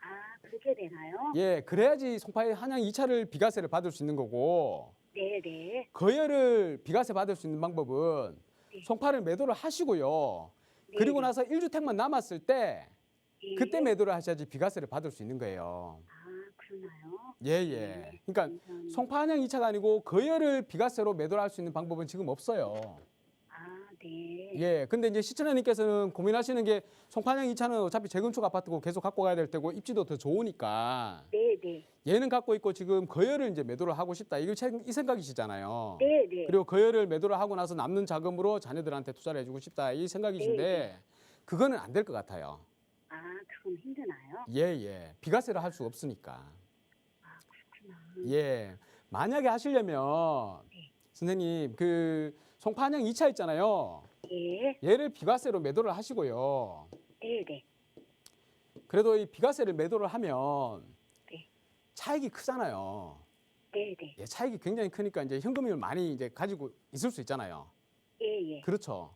S4: 아, 그렇게 되나요?
S2: 예, 그래야지 송파 한양 2차를 비과세를 받을 수 있는 거고
S4: 네, 네.
S2: 거여를 비과세 받을 수 있는 방법은
S4: 네.
S2: 송파를 매도를 하시고요.
S4: 네,
S2: 그리고
S4: 네.
S2: 나서 1주택만 남았을 때
S4: 예.
S2: 그때 매도를 하셔야지 비과세를 받을 수 있는 거예요.
S4: 아, 그러나요?
S2: 예, 예. 그러니까
S4: 감사합니다.
S2: 송파 한양 2차가 아니고 거여를 비과세로 매도를 할 수 있는 방법은 지금 없어요.
S4: 아, 네.
S2: 예. 근데 이제 시청자님께서는 고민하시는 게 송파 한양 2차는 어차피 재건축 아파트고 계속 갖고 가야 될 테고 입지도 더 좋으니까
S4: 네, 네.
S2: 얘는 갖고 있고 지금 거여를 이제 매도를 하고 싶다. 이 생각이시잖아요.
S4: 네, 네.
S2: 그리고 거여를 매도를 하고 나서 남는 자금으로 자녀들한테 투자를 해주고 싶다. 이 생각이신데
S4: 네.
S2: 그거는 안 될 것 같아요.
S4: 아, 그건 힘드나요?
S2: 예, 예. 비과세를 할 수 없으니까.
S4: 아, 그렇구나.
S2: 예. 만약에 하시려면
S4: 네.
S2: 선생님 그 송파 한양 2차 있잖아요.
S4: 예.
S2: 얘를 비과세로 매도를 하시고요.
S4: 네, 네.
S2: 그래도 이 비과세를 매도를 하면
S4: 네.
S2: 차익이 크잖아요.
S4: 네, 네.
S2: 예, 차익이 굉장히 크니까 이제 현금을 많이 이제 가지고 있을 수 있잖아요.
S4: 예, 예.
S2: 그렇죠.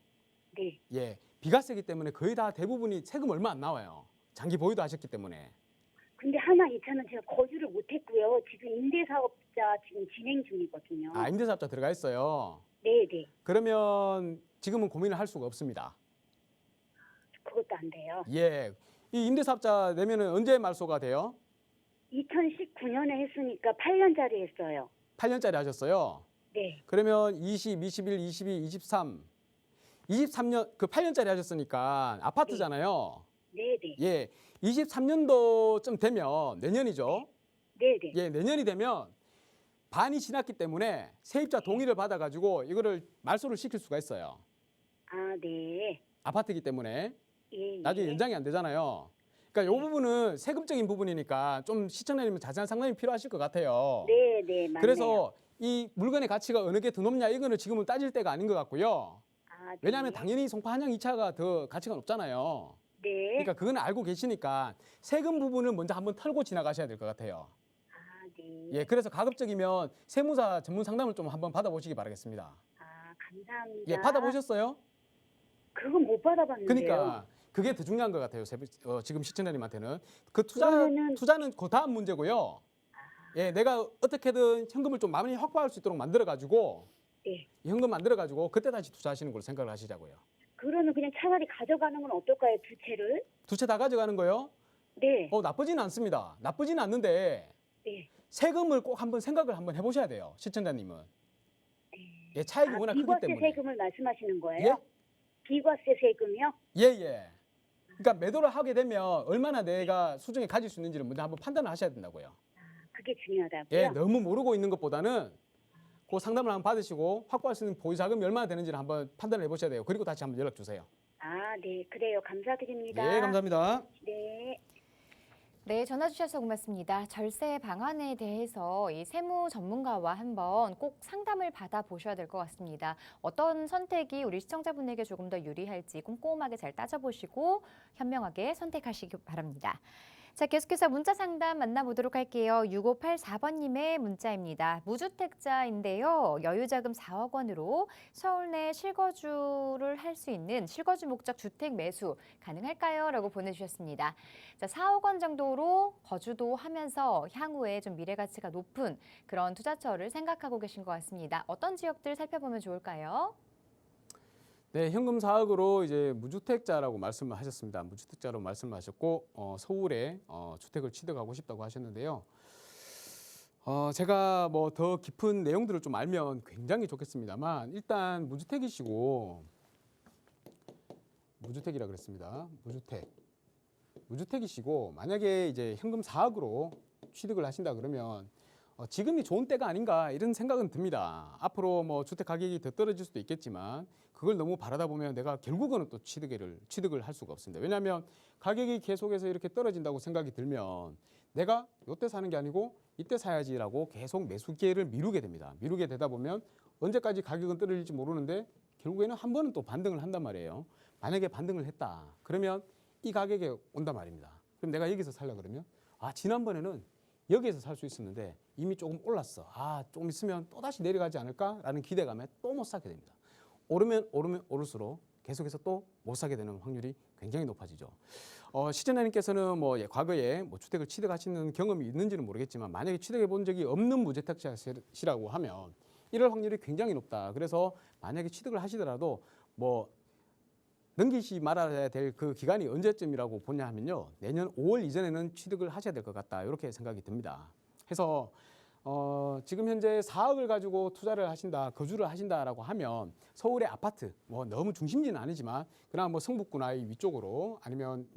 S4: 네.
S2: 예, 비과세기 때문에 거의 다 대부분이 세금 얼마 안 나와요. 장기 보유도 하셨기 때문에.
S4: 근데 하나 이 차는 제가 거주를 못 했고요. 지금 임대사업자 지금 진행 중이거든요.
S2: 아, 임대사업자 들어가 있어요.
S4: 네, 네.
S2: 그러면 지금은 고민을 할 수가 없습니다.
S4: 그것도 안 돼요.
S2: 예, 이 임대사업자 내면은 언제 말소가 돼요?
S4: 2019년에 했으니까 8년짜리 했어요.
S2: 8년짜리 하셨어요.
S4: 네.
S2: 그러면 20, 21, 22, 23, 23년 그 8년짜리 하셨으니까 아파트잖아요.
S4: 네, 네.
S2: 예, 23년도쯤 되면 내년이죠.
S4: 네, 네.
S2: 예, 내년이 되면 반이 지났기 때문에 세입자 동의를 받아가지고 이거를 말소를 시킬 수가 있어요.
S4: 아, 네.
S2: 아파트이기 때문에
S4: 예,
S2: 나중에
S4: 예.
S2: 연장이 안 되잖아요. 그러니까 이 부분은 세금적인 부분이니까 좀 시청자님은 자세한 상담이 필요하실 것 같아요.
S4: 네, 네, 맞네요.
S2: 그래서 이 물건의 가치가 어느 게 더 높냐 이거는 지금은 따질 때가 아닌 것 같고요.
S4: 아, 네.
S2: 왜냐하면 당연히 송파 한양 2차가 더 가치가 높잖아요.
S4: 네.
S2: 그러니까 그건 알고 계시니까 세금 부분을 먼저 한번 털고 지나가셔야 될 것 같아요.
S4: 아, 네.
S2: 예, 그래서 가급적이면 세무사 전문 상담을 좀 한번 받아보시기 바라겠습니다.
S4: 아, 감사합니다.
S2: 예, 받아보셨어요?
S4: 그건 못 받아봤는데요.
S2: 그러니까 그게 더 중요한 것 같아요. 지금 시청자님한테는 그
S4: 그러면은-
S2: 투자는 그 다음 문제고요. 예, 내가 어떻게든 현금을 좀 많이 확보할 수 있도록 만들어가지고
S4: 네.
S2: 현금 만들어가지고 그때 다시 투자하시는 걸로 생각을 하시자고요.
S4: 그러면 그냥 차라리 가져가는 건 어떨까요? 두 채를?
S2: 두 채 다 가져가는 거요?
S4: 네.
S2: 나쁘지는 않습니다. 나쁘지는 않는데
S4: 네.
S2: 세금을 꼭 한번 생각을 한번 해보셔야 돼요. 시청자님은. 예, 차익이
S4: 아,
S2: 워낙 크기
S4: 비과세
S2: 때문에.
S4: 세금을 말씀하시는 거예요?
S2: 예?
S4: 비과세 세금이요?
S2: 예, 예. 그러니까 매도를 하게 되면 얼마나 내가 수중에 가질 수 있는지를 먼저 한번 판단을 하셔야 된다고요.
S4: 아, 그게 중요하다고요?
S2: 예, 너무 모르고 있는 것보다는 그 상담을 한번 받으시고 확보할 수 있는 보유 자금이 얼마나 되는지를 한번 판단을 해보셔야 돼요. 그리고 다시 한번 연락 주세요.
S4: 아, 네, 그래요. 감사드립니다.
S2: 네, 감사합니다.
S4: 네.
S1: 네, 전화 주셔서 고맙습니다. 절세 방안에 대해서 이 세무 전문가와 한번 꼭 상담을 받아보셔야 될 것 같습니다. 어떤 선택이 우리 시청자분에게 조금 더 유리할지 꼼꼼하게 잘 따져보시고 현명하게 선택하시기 바랍니다. 자, 계속해서 문자 상담 만나보도록 할게요. 6584번님의 문자입니다. 무주택자인데요. 여유자금 4억 원으로 서울 내 실거주를 할 수 있는 실거주 목적 주택 매수 가능할까요? 라고 보내주셨습니다. 자, 4억 원 정도로 거주도 하면서 향후에 좀 미래 가치가 높은 그런 투자처를 생각하고 계신 것 같습니다. 어떤 지역들 살펴보면 좋을까요?
S2: 네, 현금 4억으로 이제 무주택자라고 말씀을 하셨습니다. 무주택자로 말씀하셨고 서울에 주택을 취득하고 싶다고 하셨는데요. 제가 뭐 더 깊은 내용들을 좀 알면 굉장히 좋겠습니다만 일단 무주택이시고 무주택이라 그랬습니다. 무주택이시고 만약에 이제 현금 4억으로 취득을 하신다 그러면 지금이 좋은 때가 아닌가 이런 생각은 듭니다. 앞으로 뭐 주택 가격이 더 떨어질 수도 있겠지만 그걸 너무 바라다 보면 내가 결국은 또 취득을 할 수가 없습니다. 왜냐하면 가격이 계속해서 이렇게 떨어진다고 생각이 들면 내가 이때 사는 게 아니고 이때 사야지라고 계속 매수 기회를 미루게 됩니다. 미루게 되다 보면 언제까지 가격은 떨어질지 모르는데 결국에는 한 번은 또 반등을 한단 말이에요. 만약에 반등을 했다 그러면 이 가격에 온단 말입니다. 그럼 내가 여기서 살려 그러면 지난번에는 여기에서 살 수 있었는데 이미 조금 올랐어. 조금 있으면 또다시 내려가지 않을까라는 기대감에 또 못 사게 됩니다. 오르면 오를수록 계속해서 또 못 사게 되는 확률이 굉장히 높아지죠. 시청자님께서는 과거에 주택을 취득하시는 경험이 있는지는 모르겠지만 만약에 취득해 본 적이 없는 무주택자시라고 하면 이럴 확률이 굉장히 높다. 그래서 만약에 취득을 하시더라도 넘기시 말아야 될 그 기간이 언제쯤이라고 보냐 하면요. 내년 5월 이전에는 취득을 하셔야 될 것 같다. 이렇게 생각이 듭니다. 해서 지금 현재 4억을 가지고 투자를 하신다, 거주를 하신다라고 하면 서울의 아파트, 너무 중심지는 아니지만 그러나 성북구나 이 위쪽으로 아니면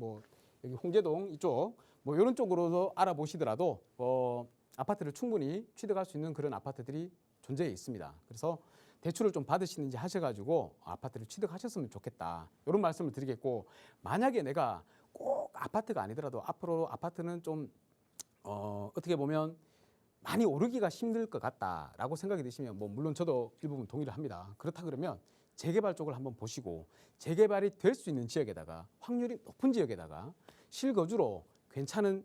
S2: 여기 홍제동 이쪽 이런 쪽으로도 알아보시더라도 아파트를 충분히 취득할 수 있는 그런 아파트들이 존재해 있습니다. 그래서 대출을 좀 받으시는지 하셔가지고 아파트를 취득하셨으면 좋겠다. 이런 말씀을 드리겠고 만약에 내가 꼭 아파트가 아니더라도 앞으로 아파트는 좀 어떻게 보면 많이 오르기가 힘들 것 같다라고 생각이 드시면 물론 저도 일부분 동의를 합니다. 그렇다 그러면 재개발 쪽을 한번 보시고 재개발이 될 수 있는 지역에다가 확률이 높은 지역에다가 실거주로 괜찮은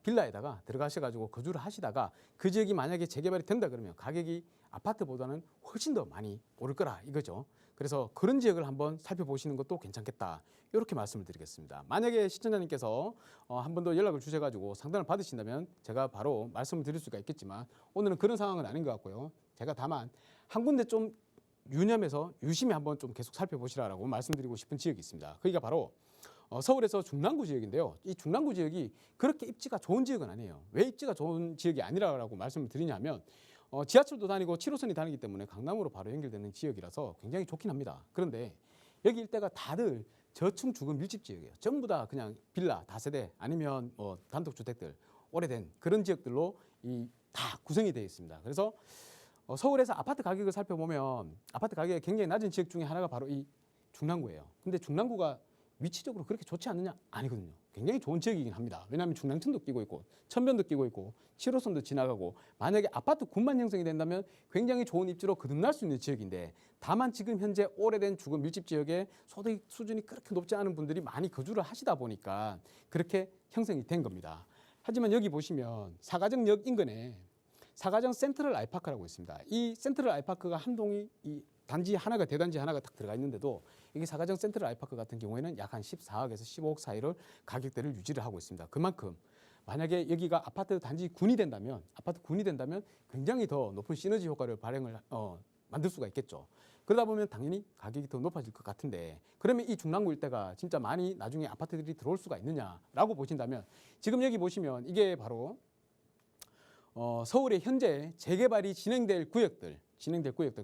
S2: 빌라에다가 들어가셔가지고 거주를 하시다가 그 지역이 만약에 재개발이 된다 그러면 가격이 아파트보다는 훨씬 더 많이 오를 거라 이거죠. 그래서 그런 지역을 한번 살펴보시는 것도 괜찮겠다. 이렇게 말씀을 드리겠습니다. 만약에 시청자님께서 한 번 더 연락을 주셔가지고 상담을 받으신다면 제가 바로 말씀을 드릴 수가 있겠지만 오늘은 그런 상황은 아닌 것 같고요. 제가 다만 한 군데 좀 유념해서 유심히 한번 좀 계속 살펴보시라고 말씀드리고 싶은 지역이 있습니다. 거기가 바로 서울에서 중랑구 지역인데요. 이 중랑구 지역이 그렇게 입지가 좋은 지역은 아니에요. 왜 입지가 좋은 지역이 아니라고 말씀을 드리냐면 지하철도 다니고 7호선이 다니기 때문에 강남으로 바로 연결되는 지역이라서 굉장히 좋긴 합니다. 그런데 여기 일대가 다들 저층 주거 밀집 지역이에요. 전부 다 그냥 빌라, 다세대 아니면 단독주택들 오래된 그런 지역들로 다 구성이 되어 있습니다. 그래서 서울에서 아파트 가격을 살펴보면 아파트 가격이 굉장히 낮은 지역 중에 하나가 바로 이 중랑구예요. 근데 중랑구가 위치적으로 그렇게 좋지 않느냐? 아니거든요. 굉장히 좋은 지역이긴 합니다. 왜냐하면 중랑천도 끼고 있고 천변도 끼고 있고 7호선도 지나가고 만약에 아파트 군만 형성이 된다면 굉장히 좋은 입지로 거듭날 수 있는 지역인데 다만 지금 현재 오래된 주거 밀집 지역에 소득 수준이 그렇게 높지 않은 분들이 많이 거주를 하시다 보니까 그렇게 형성이 된 겁니다. 하지만 여기 보시면 사가정역 인근에 사가정 센트럴 아이파크라고 있습니다. 이 센트럴 아이파크가 한 동이 이 단지 하나가 대단지 하나가 딱 들어가 있는데도 이게 사가정 센트럴 아이파크 같은 경우에는 약 한 14억에서 15억 사이를 가격대를 유지를 하고 있습니다. 그만큼 만약에 여기가 아파트 군이 된다면 굉장히 더 높은 시너지 효과를 만들 수가 있겠죠. 그러다 보면 당연히 가격이 더 높아질 것 같은데 그러면 이 중랑구 일대가 진짜 많이 나중에 아파트들이 들어올 수가 있느냐라고 보신다면 지금 여기 보시면 이게 바로 서울에 현재 재개발이 진행될 구역들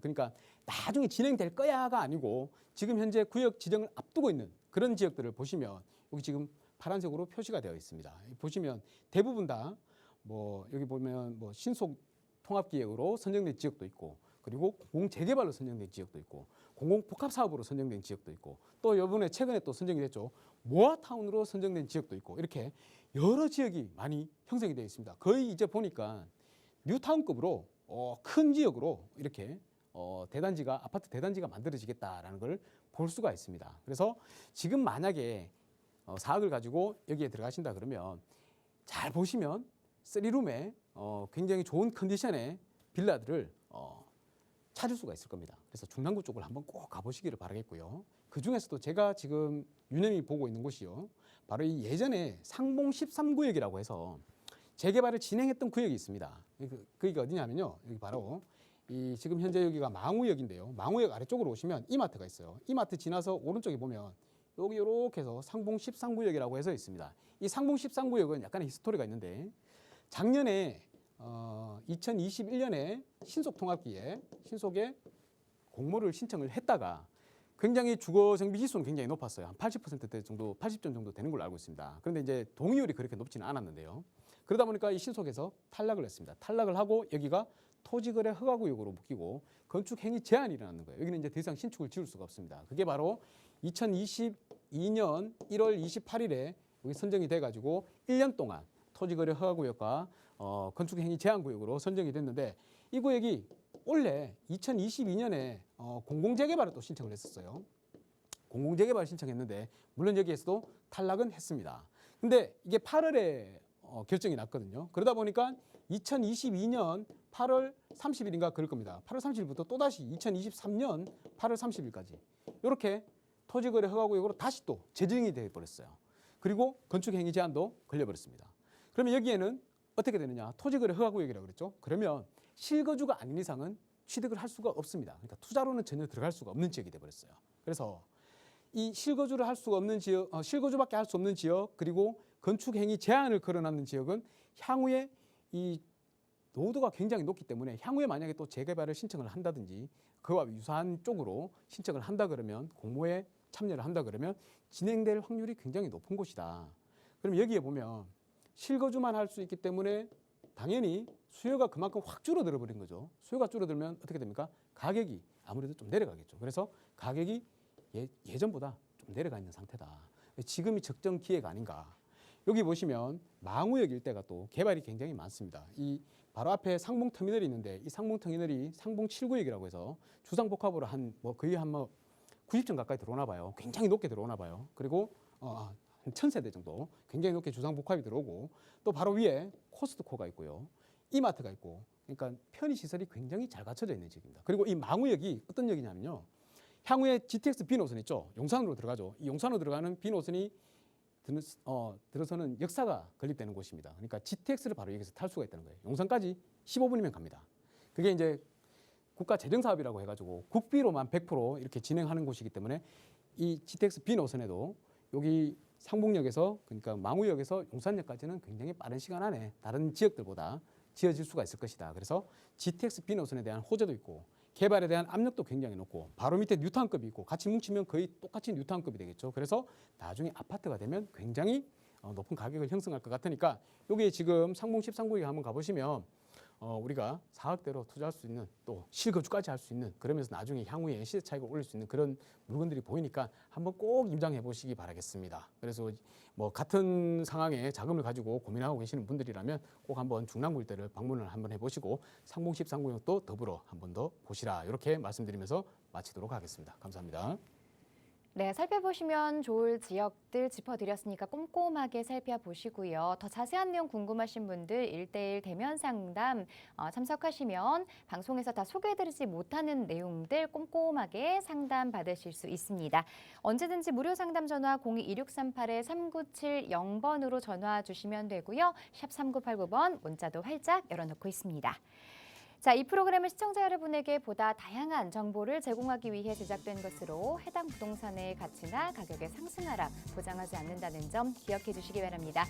S2: 그러니까 나중에 진행될 거야가 아니고 지금 현재 구역 지정을 앞두고 있는 그런 지역들을 보시면 여기 지금 파란색으로 표시가 되어 있습니다. 보시면 대부분 다 뭐 여기 보면 뭐 신속 통합기획으로 선정된 지역도 있고, 그리고 공재개발로 선정된 지역도 있고, 공공복합사업으로 선정된 지역도 있고, 또 이번에 최근에 또 선정이 됐죠. 모아타운으로 선정된 지역도 있고, 이렇게 여러 지역이 많이 형성이 되어 있습니다. 거의 이제 보니까 뉴타운급으로 큰 지역으로 이렇게 아파트 대단지가 만들어지겠다라는 걸 볼 수가 있습니다. 그래서 지금 만약에 사업을 가지고 여기에 들어가신다 그러면 잘 보시면 3룸에 굉장히 좋은 컨디션의 빌라들을 찾을 수가 있을 겁니다. 그래서 중랑구 쪽을 한번 꼭 가보시기를 바라겠고요. 그 중에서도 제가 지금 유념히 보고 있는 곳이요, 바로 이 예전에 상봉 13구역이라고 해서 재개발을 진행했던 구역이 있습니다. 거기가 어디냐면요, 여기 바로 이 지금 현재 여기가 망우역인데요. 망우역 아래쪽으로 오시면 이마트가 있어요. 이마트 지나서 오른쪽에 보면 여기 이렇게 해서 상봉 13구역이라고 해서 있습니다. 이 상봉 13구역은 약간의 히스토리가 있는데, 작년에 2021년에 신속에 공모를 신청을 했다가 굉장히 주거 정비 지수는 굉장히 높았어요. 한 80%대 정도, 80점 정도 되는 걸로 알고 있습니다. 그런데 이제 동의율이 그렇게 높지는 않았는데요. 그러다 보니까 이 신속에서 탈락을 했습니다. 탈락을 하고 여기가 토지거래 허가구역으로 묶이고 건축 행위 제한이 일어나는 거예요. 여기는 이제 더 이상 신축을 지을 수가 없습니다. 그게 바로 2022년 1월 28일에 여기 선정이 돼가지고 1년 동안 토지거래 허가구역과 건축 행위 제한 구역으로 선정이 됐는데, 이 구역이 원래 2022년에 공공재개발을 또 신청을 했었어요. 공공재개발 신청했는데 물론 여기에서도 탈락은 했습니다. 근데 이게 8월에 결정이 났거든요. 그러다 보니까 2022년 8월 30일인가 그럴 겁니다. 8월 30일부터 또다시 2023년 8월 30일까지 이렇게 토지거래 허가구역으로 다시 또 재정이 되어버렸어요. 그리고 건축행위 제한도 걸려버렸습니다. 그러면 여기에는 어떻게 되느냐? 토지거래 허가구역이라고 그랬죠. 그러면 실거주가 아닌 이상은 취득을 할 수가 없습니다. 그러니까 투자로는 전혀 들어갈 수가 없는 지역이 되어버렸어요. 그래서 이 실거주를 할 수가 없는 지역, 실거주밖에 할 수 없는 지역, 그리고 건축행위 제한을 걸어놨는 지역은 향후에 이 노도가 굉장히 높기 때문에 향후에 만약에 또 재개발을 신청을 한다든지 그와 유사한 쪽으로 신청을 한다 그러면, 공모에 참여를 한다 그러면 진행될 확률이 굉장히 높은 곳이다. 그럼 여기에 보면 실거주만 할 수 있기 때문에 당연히 수요가 그만큼 확 줄어들어 버린 거죠. 수요가 줄어들면 어떻게 됩니까? 가격이 아무래도 좀 내려가겠죠. 그래서 가격이 예전보다 좀 내려가 있는 상태다. 지금이 적정 기회가 아닌가. 여기 보시면 망우역 일대가 또 개발이 굉장히 많습니다. 이 바로 앞에 상봉터미널이 있는데, 이 상봉터미널이 상봉 7구역이라고 해서 주상복합으로 거의 한 90점 가까이 들어오나 봐요. 굉장히 높게 들어오나 봐요. 그리고 한 1000세대 정도 굉장히 높게 주상복합이 들어오고, 또 바로 위에 코스트코가 있고요, 이마트가 있고, 그러니까 편의시설이 굉장히 잘 갖춰져 있는 지역입니다. 그리고 이 망우역이 어떤 역이냐면요, 향후에 GTX B노선 있죠. 용산으로 들어가죠. 이 용산으로 들어가는 B노선이 들어서는 역사가 건립되는 곳입니다. 그러니까 GTX를 바로 여기서 탈 수가 있다는 거예요. 용산까지 15분이면 갑니다. 그게 이제 국가 재정 사업이라고 해가지고 국비로만 100% 이렇게 진행하는 곳이기 때문에 이 GTX B 노선에도 여기 상봉역에서, 그러니까 망우역에서 용산역까지는 굉장히 빠른 시간 안에 다른 지역들보다 지어질 수가 있을 것이다. 그래서 GTX B 노선에 대한 호재도 있고 개발에 대한 압력도 굉장히 높고 바로 밑에 뉴타운급이 있고 같이 뭉치면 거의 똑같이 뉴타운급이 되겠죠. 그래서 나중에 아파트가 되면 굉장히 높은 가격을 형성할 것 같으니까 여기 지금 상봉 13구역에 한번 가보시면 우리가 사각대로 투자할 수 있는, 또 실거주까지 할 수 있는, 그러면서 나중에 향후에 시세 차익을 올릴 수 있는 그런 물건들이 보이니까 한번 꼭 임장해 보시기 바라겠습니다. 그래서 뭐 같은 상황에 자금을 가지고 고민하고 계시는 분들이라면 꼭 한번 중랑구 일대를 방문을 한번 해보시고 상봉 13구역도 더불어 한번 더 보시라, 이렇게 말씀드리면서 마치도록 하겠습니다. 감사합니다.
S1: 네, 살펴보시면 좋을 지역들 짚어드렸으니까 꼼꼼하게 살펴보시고요. 더 자세한 내용 궁금하신 분들 1:1 대면 상담 참석하시면 방송에서 다 소개해드리지 못하는 내용들 꼼꼼하게 상담 받으실 수 있습니다. 언제든지 무료 상담 전화 02-2638-3970번으로 전화 주시면 되고요. 샵 3989번 문자도 활짝 열어놓고 있습니다. 자, 이 프로그램은 시청자 여러분에게 보다 다양한 정보를 제공하기 위해 제작된 것으로 해당 부동산의 가치나 가격의 상승하락 보장하지 않는다는 점 기억해 주시기 바랍니다.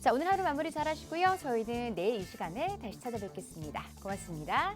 S1: 자, 오늘 하루 마무리 잘 하시고요. 저희는 내일 이 시간에 다시 찾아뵙겠습니다. 고맙습니다.